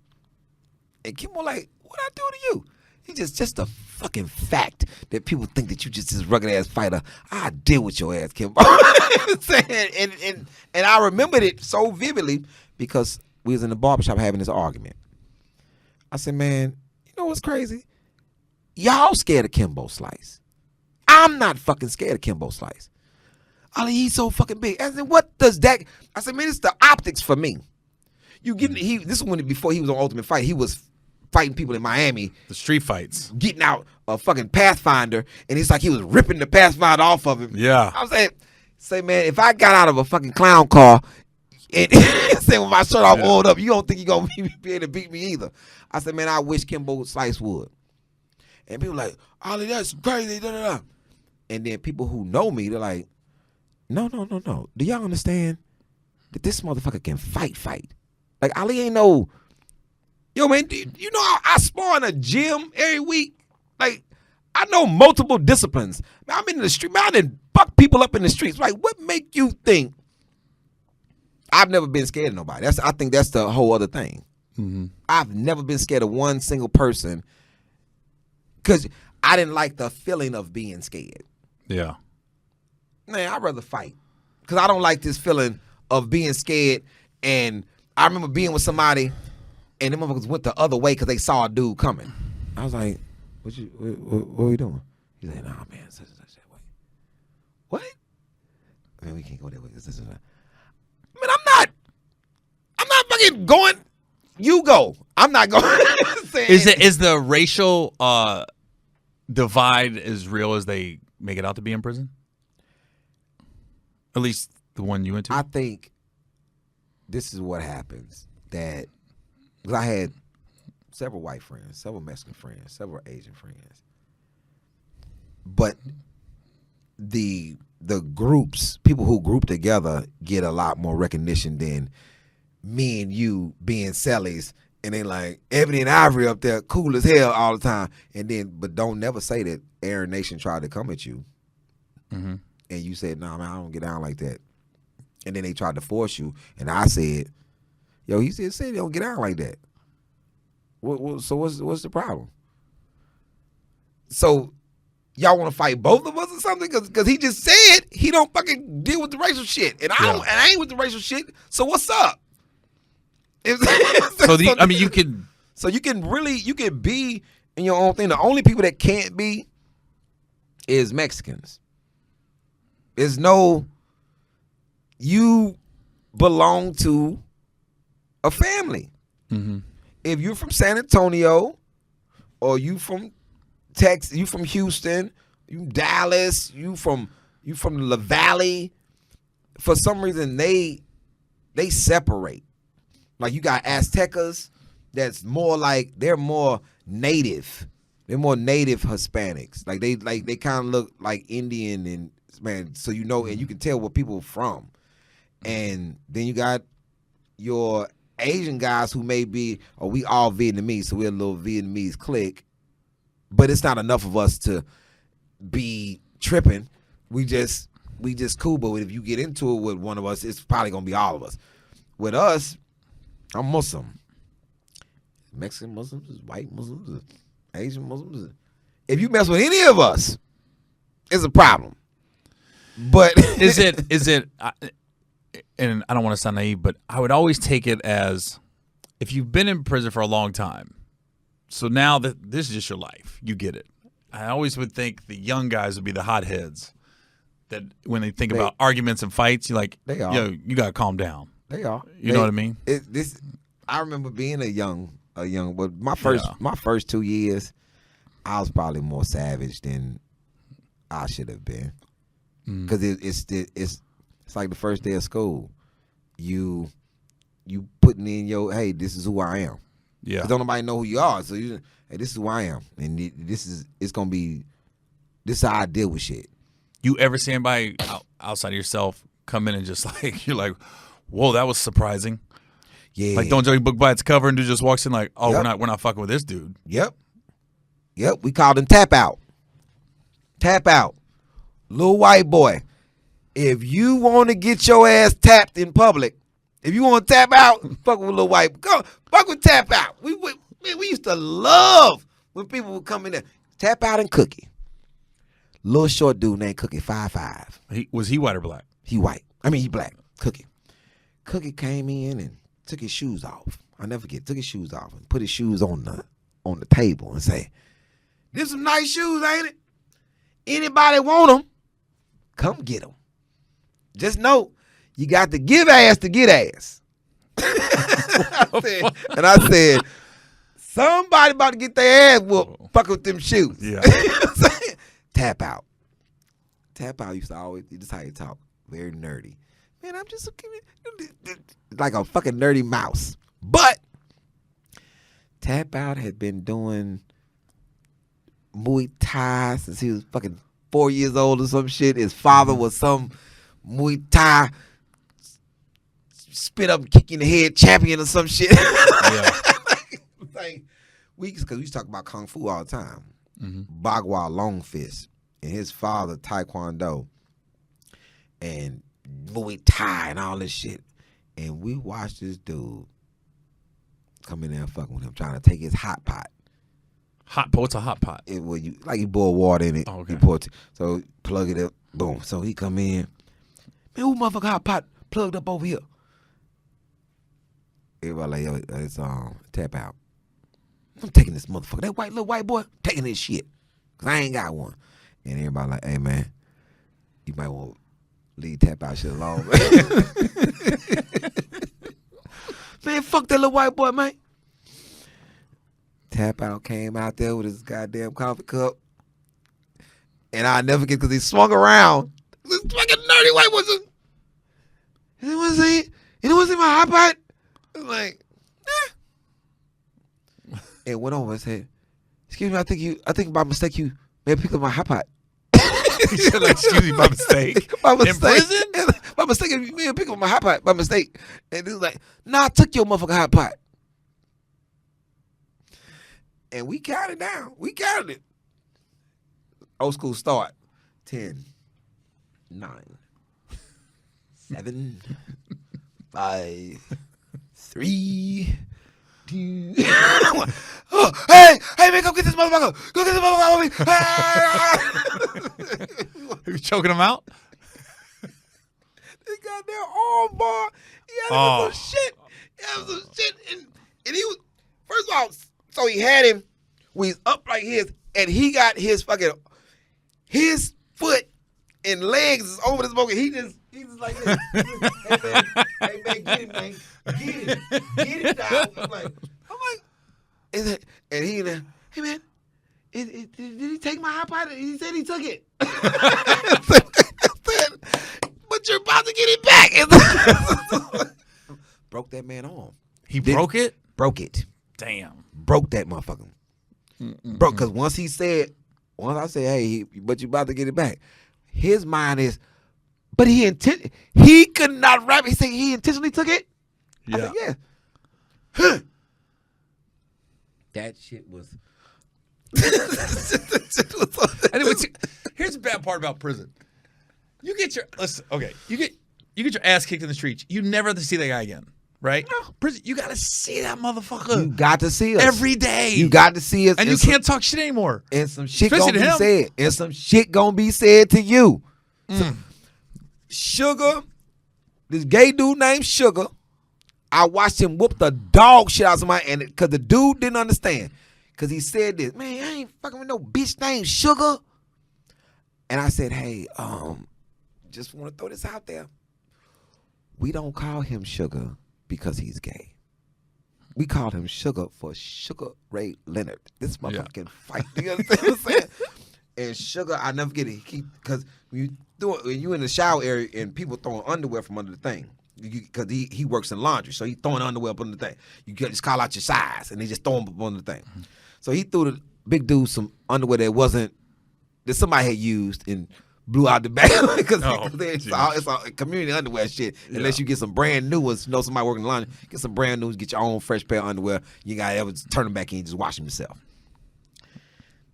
And Kimbo like, what'd I do to you? He just a fucking fact that people think that you just this rugged ass fighter. I deal with your ass, Kimbo. and I remembered it so vividly because we was in the barbershop having this argument. I said, man, you know what's crazy? Y'all scared of Kimbo Slice. I'm not fucking scared of Kimbo Slice. Ali, he's so fucking big. I said, what does that? I said, man, it's the optics for me. You get this is when before he was on Ultimate Fight, he was fighting people in Miami. The street fights. Getting out a fucking Pathfinder, and it's like he was ripping the Pathfinder off of him. Yeah. I was saying, man, if I got out of a fucking clown car and say with my shirt all oiled up, you don't think you're going to be able to beat me either. I said, man, I wish Kimbo Slice would. And people like, Ollie, that's crazy, da-da-da. And then people who know me, they're like, no. Do y'all understand that this motherfucker can fight? Like, Ali ain't no, yo, man, you know I spar in a gym every week? Like, I know multiple disciplines. Man, I'm in the street, man, I done buck people up in the streets. Like, what make you think I've never been scared of nobody? I think that's the whole other thing. Mm-hmm. I've never been scared of one single person because I didn't like the feeling of being scared. Yeah. Man, I'd rather fight because I don't like this feeling of being scared. And I remember being with somebody and them motherfuckers went the other way because they saw a dude coming. I was like, what are you doing? He's like, nah, man. Wait. What? Man, we can't go that way. Man, I'm not fucking going. You go. I'm not going. Is the racial divide as real as they make it out to be in prison? At least the one you went to? I think this is what happens. That, because I had several white friends, several Mexican friends, several Asian friends. But the groups, people who group together get a lot more recognition than me and you being cellies, and they like Ebony and Ivory up there, cool as hell all the time. And then, but don't never say that Aaron Nation tried to come at you, Mm-hmm. and you said, "No, man, I don't get down like that." And then they tried to force you, and I said, "Yo, he said they don't get down like that." So what's the problem? So y'all want to fight both of us or something? Because he just said he don't fucking deal with the racial shit, and I ain't with the racial shit. So what's up? You can. So you can be in your own thing. The only people that can't be is Mexicans. There's no. You belong to a family. Mm-hmm. If you're from San Antonio, or you from Texas, you from Houston, you Dallas, you from La Valley, for some reason they separate. Like you got Aztecas, that's more like they're more native. They're more native Hispanics. Like they kind of look like Indian, and man, so you know, and you can tell where people are from. And then you got your Asian guys who may be, or we all Vietnamese, so we're a little Vietnamese clique. But it's not enough of us to be tripping. We just cool. But if you get into it with one of us, it's probably gonna be all of us. With us, I'm Muslim. Mexican Muslims, white Muslims, Asian Muslims. If you mess with any of us, it's a problem. But is it? And I don't want to sound naive, but I would always take it as if you've been in prison for a long time. So now that this is just your life, you get it. I always would think the young guys would be the hotheads that when they think about arguments and fights, you're like, yo, you gotta calm down. They are. You know what I mean? I remember being a young. But my first 2 years, I was probably more savage than I should have been. Because it's like the first day of school. You putting in your, hey, this is who I am. Yeah. Because don't nobody know who you are. So hey, this is who I am, and this is how I deal with shit. You ever see anybody outside of yourself come in and just like you're like, whoa, that was surprising. Yeah. Like don't judge a book by its cover, and dude just walks in like, oh, Yep. we're not fucking with this dude. Yep. We called him tap out. Tap out. Little white boy. If you want to get your ass tapped in public, if you want to tap out, fuck with little white. Go fuck with tap out. We used to love when people would come in there. Tap out and Cookie. Little short dude named Cookie, 5'5". Was he white or black? He white. I mean, he black. Cookie. Cookie came in and took his shoes off. I'll never forget. Took his shoes off and put his shoes on the table and say, "These some nice shoes, ain't it? Anybody want them? Come get them. Just know you got to give ass to get ass." I said, somebody about to get their ass whooped. Fuck with them shoes. Yeah. Tap out. Tap out used to always, this is how you talk. Very nerdy. Man, I'm just like a fucking nerdy mouse. But Tap Out had been doing Muay Thai since he was fucking 4 years old or some shit. His father was some Muay Thai spit up, kick you in the head champion or some shit. Yeah. Like, because we used to talk about Kung Fu all the time. Mm-hmm. Bagua Long Fist and his father Taekwondo and Muay Thai and all this shit. And we watched this dude come in there and fucking with him, trying to take his hot pot. Hot pot? What's a hot pot? You boil water in it. Oh, okay. You pour it, so plug it up, boom. So he come in. Man, who motherfucker hot pot plugged up over here? Everybody like, yo, it's tap out. I'm taking this motherfucker. That little white boy taking this shit. Cause I ain't got one. And everybody like, hey man, you might want to leave tap out shit alone. Man, fuck that little white boy, man. Tap out came out there with his goddamn coffee cup. And I never forget because he swung around. This fucking nerdy white boy. Anyone see it? Anyone see my hot pot? I'm like, and went over and said, excuse me, I think by mistake you may have picked up my hot pot. He said, excuse me, by mistake. By mistake. In prison? By mistake, you may have picked up my hot pot by mistake. And he was like, nah, I took your motherfucking hot pot. And we counted down. We counted it. Old school start. 10, 9, 7, 5, 3, 2. Oh, hey, man, go get this motherfucker. Go get this motherfucker. He was choking him out? They got their arm bar. He had some shit. He had some shit. And he was, first of all, so he had him when he's up like his, and he got his fucking, his foot and legs is over this smoker. He's just like this. Hey man, get him, man. Get him down. I'm like, and he, hey man, did he take my hot pot? He said he took it. I said, but you're about to get it back. Broke that man arm. He broke it? Broke it. Damn. Broke that motherfucker. Broke, because once I said, hey, but you about to get it back, his mind is, but he could not rap. He said he intentionally took it? Yeah. I said, yeah. Huh. That shit was. Anyway, here's the bad part about prison. You get your ass kicked in the streets. You never have to see that guy again, right? No. Prison, you got to see that motherfucker. You got to see us every day. You got to see us, and you can't talk shit anymore. And some shit especially gonna be said. And some shit gonna be said to you. Sugar, this gay dude named Sugar. I watched him whoop the dog shit out of somebody, and because the dude didn't understand, because he said this, man, I ain't fucking with no bitch named Sugar. And I said, hey, just want to throw this out there. We don't call him Sugar because he's gay. We call him Sugar for Sugar Ray Leonard. This motherfucker can fight. Do you understand what I'm saying? And Sugar, I never get it. Because when you in the shower area and people throwing underwear from under the thing, because he works in laundry, so he throwing underwear up under the thing. You just call out your size, and they just throw them up under the thing. So he threw the big dude some underwear that somebody had used and blew out the back because it's all community underwear shit. Yeah. Unless you get some brand new ones, somebody working in laundry, get some brand new ones, get your own fresh pair of underwear. You gotta ever turn them back in and just wash them yourself.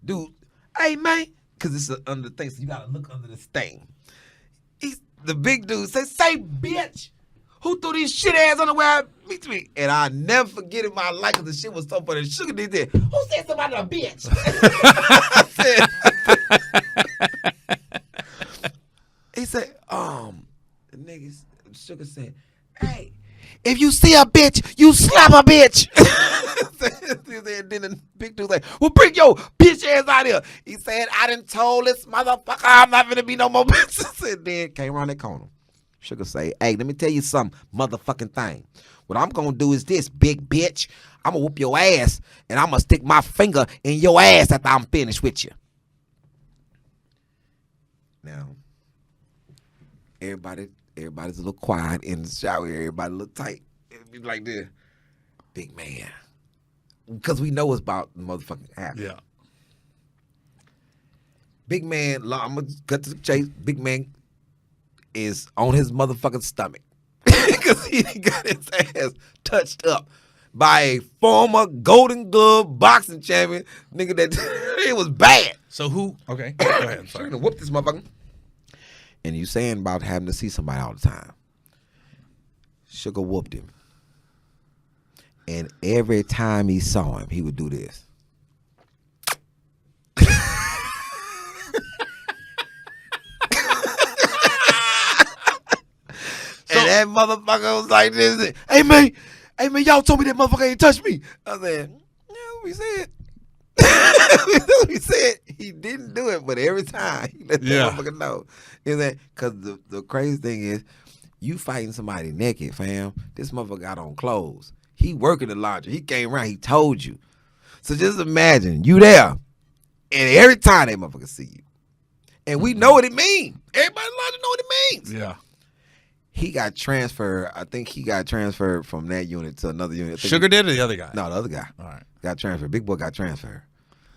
Dude, hey man, because it's under the thing, so you gotta look under this thing. The big dude says, say bitch. Who threw these shit ass underwear at me? And I never forget in my life because the shit was so funny. Sugar did that. Who said somebody a bitch? He said, the niggas, Sugar said, hey, if you see a bitch, you slap a bitch. And then the big dude's like, well, bring your bitch ass out here. He said, I done told this motherfucker I'm not gonna be no more bitches. And then came around that corner. Sugar say, hey, let me tell you some motherfucking thing. What I'm gonna do is this, big bitch. I'm gonna whoop your ass, and I'm gonna stick my finger in your ass after I'm finished with you. Now, everybody's a little quiet in the shower. Everybody a little tight. It'd be like this. Big man. Because we know it's about the motherfucking ass. Yeah. Big man, I'm going to cut to the chase. Big man is on his motherfucking stomach. Because he got his ass touched up by a former Golden Glove boxing champion. Nigga, that it was bad. So who? Okay. Go ahead. I'm sorry. You're going to whoop this motherfucker. And you saying about having to see somebody all the time. Sugar whooped him. And every time he saw him, he would do this. And that motherfucker was like this. Hey man, y'all told me that motherfucker ain't touch me. I said, yeah, what we said. We said he didn't do it, but every time he let that motherfucker know. Is that because the crazy thing is, you fighting somebody naked, fam. This motherfucker got on clothes. He working the laundry. He came around. He told you. So just imagine you there, and every time that motherfucker see you, and we know what it means. Everybody in the laundry know what it means. Yeah. He got transferred. I think he got transferred from that unit to another unit. Sugar did or the other guy? No, the other guy. All right. Got transferred. Big boy got transferred.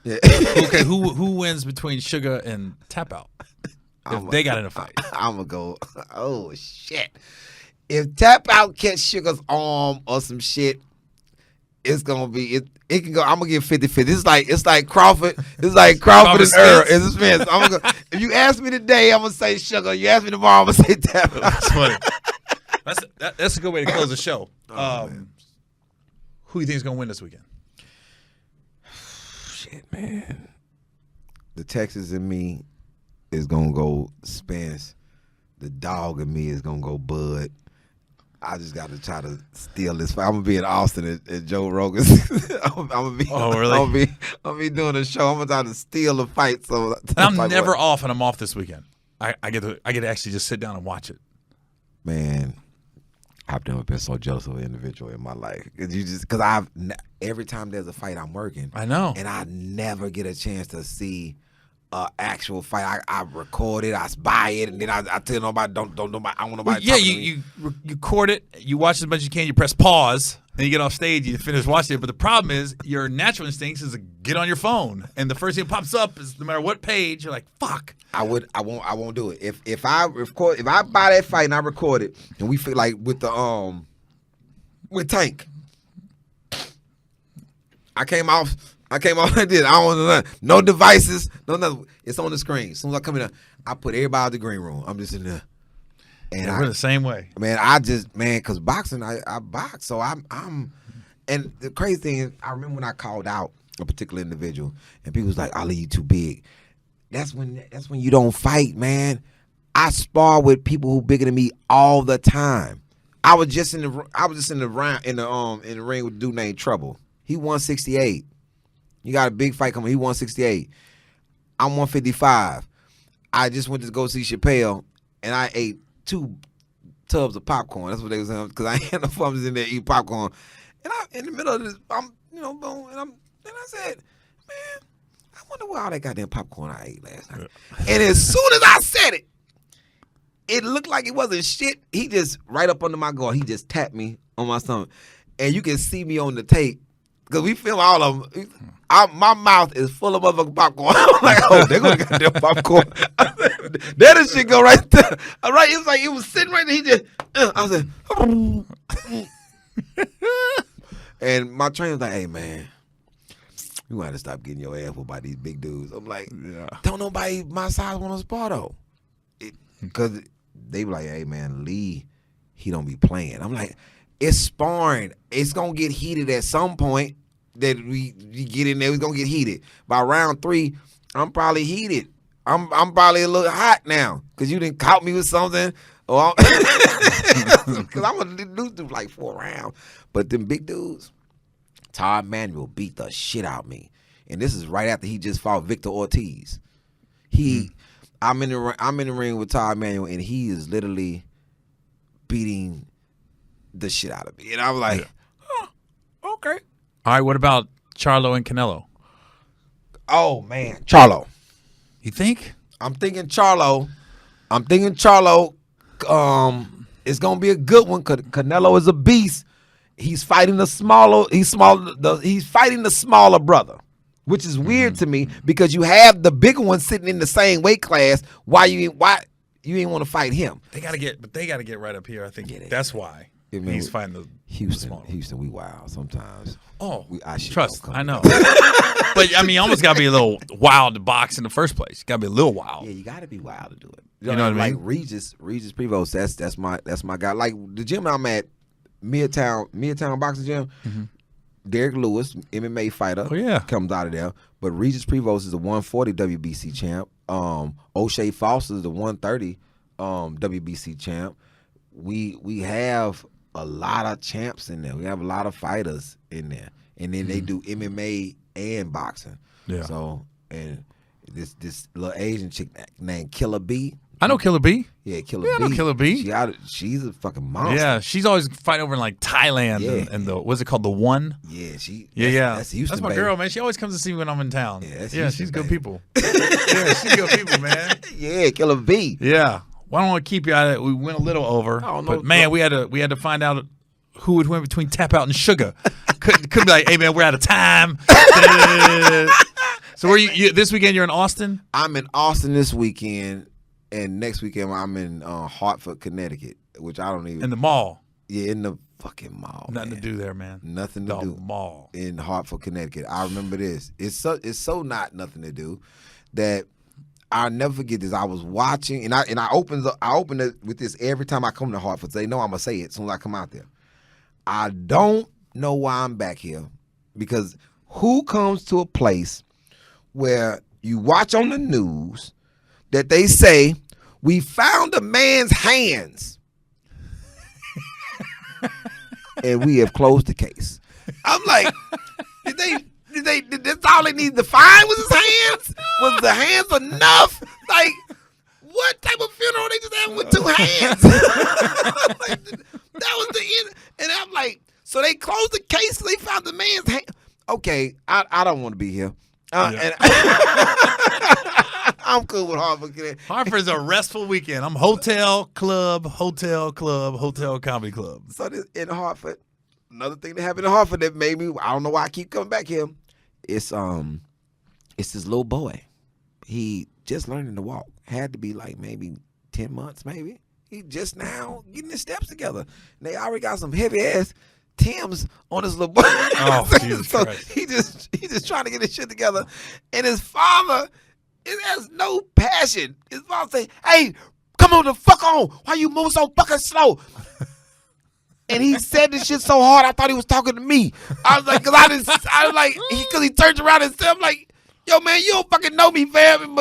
Yeah. Okay, who wins between Sugar and Tap Out? If they got in a fight. I'm going to go, oh, shit. If Tap Out catch Sugar's arm or some shit, it's going to be, it can go, I'm going to give 50-50. It's like Crawford. It's like Crawford and Earl. It's Spence. If you ask me today, I'm going to say Sugar. You ask me tomorrow, I'm going to say Tap Out. That's funny. That's a good way to close the show. Who do you think is going to win this weekend? Shit, man. The Texas in me is going to go Spence. The dog in me is going to go Bud. I just got to try to steal this fight. I'm going to be in Austin at Joe Rogan's. I'm going to be, oh, really? I'm going to be doing a show. I'm going to try to steal the fight. So I'm never off, and I'm off this weekend. I get to actually just sit down and watch it. Man, I've never been so jealous of an individual in my life. Because every time there's a fight, I'm working. I know. And I never get a chance to see an actual fight. I record it, I buy it, and then I tell nobody, don't nobody, I want nobody to you record it, you watch as much as you can, you press pause, and you get off stage, you finish watching it. But the problem is, your natural instincts is to get on your phone. And the first thing that pops up is, no matter what page, you're like, fuck. I won't do it. If I buy that fight and I record it, and we feel like with Tank, I came off like this. I don't know, no devices, no nothing. It's on the screen. As soon as I come in there, I put everybody out of the green room. I'm just in there. And we're the same way. Man, because boxing, I box, so I'm and the crazy thing is, I remember when I called out a particular individual, and people was like, Ali, you too big. That's when you don't fight, man. I spar with people who bigger than me all the time. I was just in the ring with a dude named Trouble. He 168. You got a big fight coming. He 168. I'm 155. I just went to go see Chappelle, and I ate 2 tubs of popcorn. That's what they was saying, because I had no fun in there eating popcorn. And I, in the middle of this, and I said, man, I wonder where all that goddamn popcorn I ate last night. And as soon as I said it, it looked like it wasn't shit. He just, right up under my guard, he just tapped me on my stomach. And you can see me on the tape, because we film all of them. My mouth is full of motherfucking popcorn. I'm like, oh, they're going to get their popcorn. There the shit go right there. All right, it was like, it was sitting right there. He just, I was like, and my trainer was like, hey, man, you got to stop getting your ass whooped by these big dudes. I'm like, don't nobody my size want to spar, though. Because they be like, hey, man, Lee, he don't be playing. I'm like, it's sparring. It's going to get heated at some point. That we get in there, we're gonna get heated. By round 3, I'm probably heated. I'm probably a little hot now because you didn't caught me with something. Or because I'm gonna do like 4 rounds. But them big dudes, Todd Manuel beat the shit out of me, and this is right after he just fought Victor Ortiz. I'm in the ring with Todd Manuel, and he is literally beating the shit out of me, and I'm like, okay. All right, what about Charlo and Canelo? Oh, man. Charlo. You think? I'm thinking Charlo. It's going to be a good one because Canelo is a beast. He's fighting the smaller brother, which is weird to me because you have the bigger one sitting in the same weight class. Why you ain't want to fight him? They got to get right up here. I think that's why. He's fighting the Houston, we wild sometimes. Oh, trust, I know. But, I mean, you almost got to be a little wild to box in the first place. You got to be a little wild. Yeah, you got to be wild to do it. You know what I mean? Like Regis Prevost, that's my guy. Like the gym I'm at, Midtown Boxing Gym, Derek Lewis, MMA fighter, Oh, yeah. comes out of there. But Regis Prevost is the 140 WBC champ. O'Shea Foster is the 130 WBC champ. We have a lot of champs in there. We have a lot of fighters in there. And then they do MMA and boxing. Yeah. So, and this little Asian chick named Killer B. I know Killer B. Yeah, Killer Yeah, B. I know Killer B. She's a fucking monster. Yeah, she's always fighting over in like Thailand and the what's it called, the One? Yeah, That's Houston. That's my baby. girl, man. She always comes to see me when I'm in town. Yeah, that's yeah, Houston, she's good baby. people. Yeah, she's good people, man. Yeah, Killer B. Yeah. Well, I don't want to keep you out of it. We went a little over, Oh, no, but man, we had to find out who would win between Tap Out and Sugar. could be like, hey man, we're out of time. So where you this weekend? You're in Austin. I'm in Austin this weekend, and next weekend I'm in Hartford, Connecticut, which I don't even. In the mall. Yeah, in the fucking mall. Nothing man. to do there, man. Nothing to The do. mall. In Hartford, Connecticut. I remember this. It's so not nothing to do that I'll never forget this. I was watching, and I open it with this every time I come to Hartford. They know I'm gonna say it as soon as I come out there. I don't know why I'm back here, because who comes to a place where you watch on the news that they say we found a man's hands and we have closed the case. I'm like, that's all they needed to find was his hands? Was the hands enough? Like, what type of funeral they just had with two hands? Like, that was the end. And I'm like, so they closed the case because they found the man's hand. Okay, I don't want to be here. And I'm cool with Hartford. Hartford's a restful weekend. I'm hotel, club, hotel, comedy club. So this, in Hartford, another thing that happened in Hartford that made me, I don't know why I keep coming back here. It's this little boy. He just learning to walk. Had to be like maybe 10 months, maybe. He just now getting his steps together. And they already got some heavy ass Tim's on his little boy. Oh, Jesus so Christ. he just trying to get his shit together. And his father, it has no passion. His father say, "Hey, come on the fuck on. Why you move so fucking slow?" And he said this shit so hard, I thought he was talking to me. I was like, because he turned around and said, I'm like, yo, man, you don't fucking know me, fam.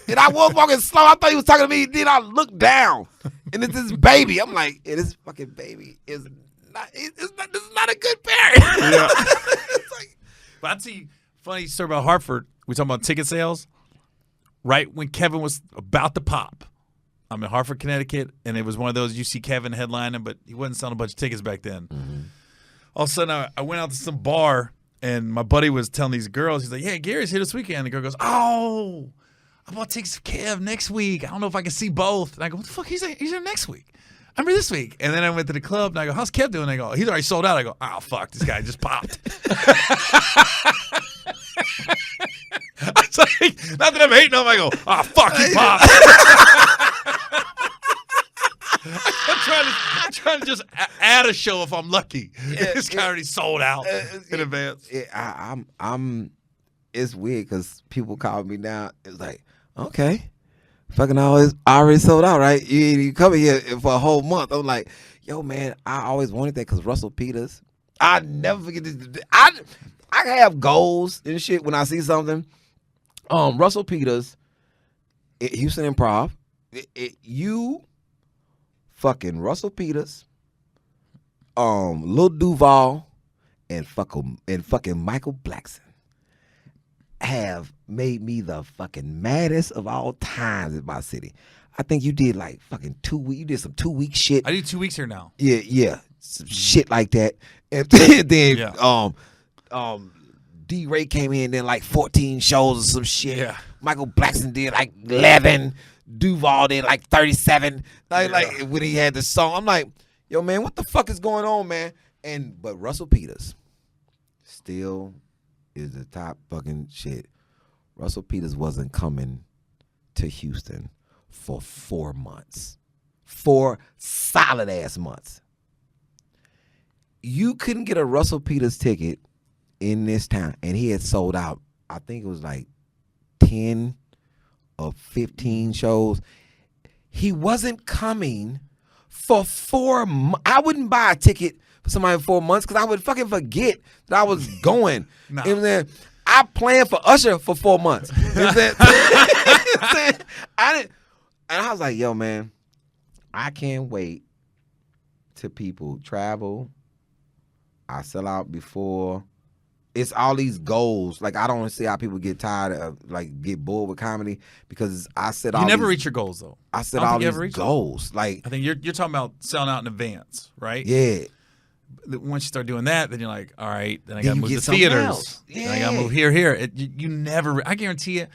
And I was walking slow. I thought he was talking to me. Then I looked down, and it's this baby. I'm like, yeah, this fucking baby is not. This is not a good parent. Yeah. It's like, But I'd see funny story about Hartford. We talking about ticket sales. Right when Kevin was about to pop, I'm in Hartford, Connecticut, and it was one of those you see Kevin headlining, but he wasn't selling a bunch of tickets back then. Mm-hmm. All of a sudden, I went out to some bar, and my buddy was telling these girls, he's like, "Yeah, Gary's here this weekend." And the girl goes, "Oh, I bought tickets for Kev next week. I don't know if I can see both." And I go, "What the fuck? He's here next week. I'm here this week." And then I went to the club, and I go, "How's Kev doing?" And they go, "He's already sold out." I go, "Oh, fuck, this guy just popped." I was like, not that I'm hating on him, I go, "Oh, fuck, he popped." I'm trying to just add a show if I'm lucky. This guy already sold out in advance. I'm. It's weird because people call me now. It's like, okay, fucking already sold out, right? You coming here for a whole month. I'm like, yo, man, I always wanted that because Russell Peters. I never forget this. I have goals and shit when I see something. Russell Peters, Houston Improv. You. Fucking Russell Peters, Lil Duval, and fucking Michael Blackson have made me the fucking maddest of all times in my city. I think you did like fucking 2 weeks. You did some 2 week shit. I do 2 weeks here now. Yeah, some shit like that. And then Yeah. D-Ray came in, then like 14 shows or some shit. Yeah. Michael Blackson did like 11. Duval did like 37. Like when he had the song, I'm like, yo, man, what the fuck is going on, man? But Russell Peters still is the top fucking shit. Russell Peters wasn't coming to Houston for 4 months. 4 solid ass months. You couldn't get a Russell Peters ticket in this town, and he had sold out. I think it was like 10 or 15 shows. He wasn't coming for 4 months. I wouldn't buy a ticket for somebody for 4 months because I would fucking forget that I was going. Nah. You know what I'm saying? I planned for Usher for 4 months. You know what I'm saying? You know what I'm saying? And I was like, yo, man, I can't wait till people travel. I sell out before. It's all these goals. Like, I don't see how people get tired of, like, get bored with comedy because I set all You never these, reach your goals, though. I set all these goals. Like, I think you're talking about selling out in advance, right? yeah. Once you start doing that, then you're like, all right, then I Then got to you move get to something theaters. else. Then I got to move here. You never, I guarantee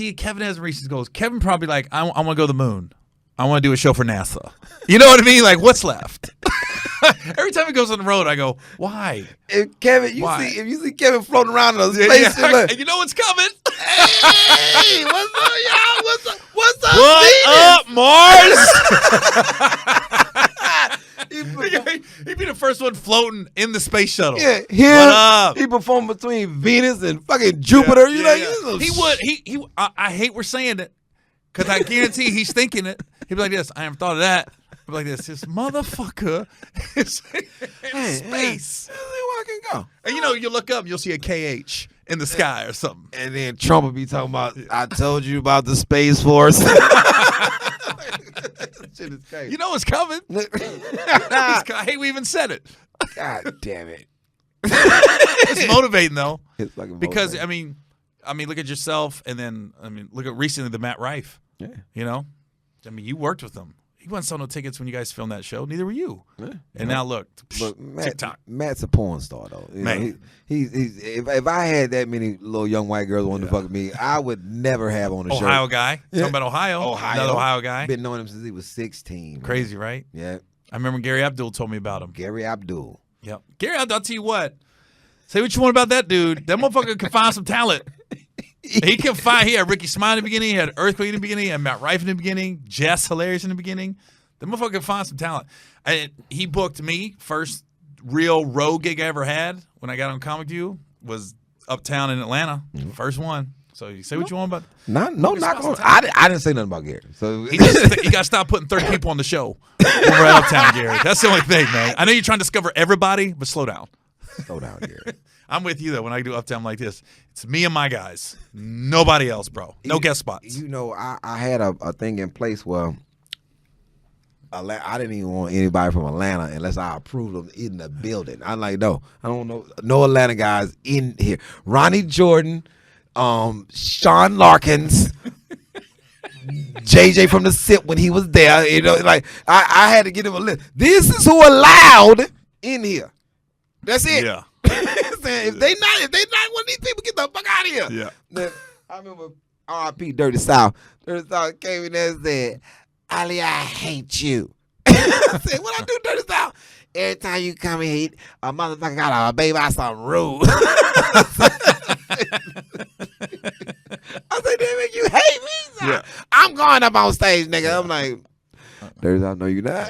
you, Kevin hasn't reached his goals. Kevin probably like, I want to go to the moon. I want to do a show for NASA. You know what I mean? Like, what's left? Every time he goes on the road, I go, why? If Kevin, if you see Kevin floating around in a spaceship, like, and you know what's coming? hey, what's up, y'all? What's up, Venus? He'd be the first one floating in the space shuttle. Yeah, what up? He performed between Venus and fucking Jupiter. He would. I hate we're saying it because I guarantee he's thinking it. He'd be like this. I haven't thought of that. He'd be like this motherfucker is in space. Where I can go? And you look up, and you'll see a KH in the sky or something. And then Trump would be talking about, I told you about the Space Force. Shit is crazy. You know what's coming. I hate we even said it. God damn it. It's motivating though. It's fucking because motivating. I mean, look at yourself, and then look at recently the Matt Rife. Yeah. You worked with him. He wasn't selling no tickets when you guys filmed that show. Neither were you. Yeah. And now look, TikTok. Matt's a porn star though. If I had that many little young white girls wanting to fuck with me, I would never have on the show. Ohio guy. Talking about Ohio. Another Ohio guy. Been knowing him since he was 16. Crazy, right? Yeah. I remember Gary Abdul told me about him. Gary Abdul. Yep. Gary Abdul, I'll tell you what. Say what you want about that dude. That motherfucker can find some talent. He had Ricky Smiley in the beginning, he had Earthquake in the beginning, he had Matt Rife in the beginning, Jess Hilarious in the beginning. The motherfucker can find some talent. And he booked me. First real road gig I ever had when I got on Comic View was Uptown in Atlanta. First one. So you say what you want about I didn't say nothing about Gary. So he got to stop putting 30 people on the show when we're at Uptown, Gary. That's the only thing, man. I know you're trying to discover everybody, but slow down. Slow down, Gary. I'm with you, though, when I do Uptown like this. It's me and my guys. Nobody else, bro. No guest spots. I had a thing in place where I didn't even want anybody from Atlanta unless I approved them in the building. I'm like, no, I don't know. No Atlanta guys in here. Ronnie Jordan, Sean Larkins, JJ from the SIP when he was there. I had to get him a list. This is who allowed in here. That's it. Yeah. If they not one of these people, get the fuck out of here. Yeah. Then, I remember R.I.P. Dirty South. Dirty South came in there and said, Ali, I hate you. I said, what I do, Dirty South? Every time you come here, a motherfucker got a baby out some rude. I said, damn, you hate me? Yeah. I'm going up on stage, nigga. Yeah. I'm like, Dirty South, no, you not.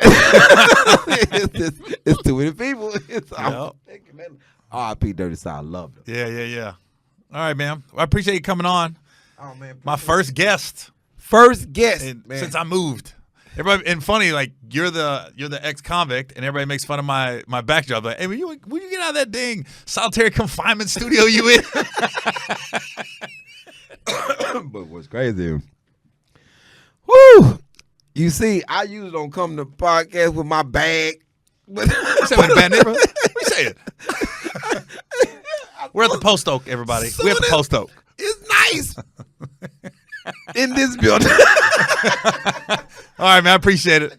it's too many people. R.I.P. Dirty South. Loved him. Yeah. All right, man. Well, I appreciate you coming on. Oh, man. My first guest. Since I moved. Everybody, and funny, like you're the ex-convict, and everybody makes fun of my backdrop. Like, hey, when you get out of that dang solitary confinement studio you in? But what's crazy? Woo! You see, I usually don't come to podcast with my bag. You say with a bad neighborhood? What you saying? We're at the Post Oak, everybody. We're at the Post Oak. It's nice. In this building. All right, man. I appreciate it.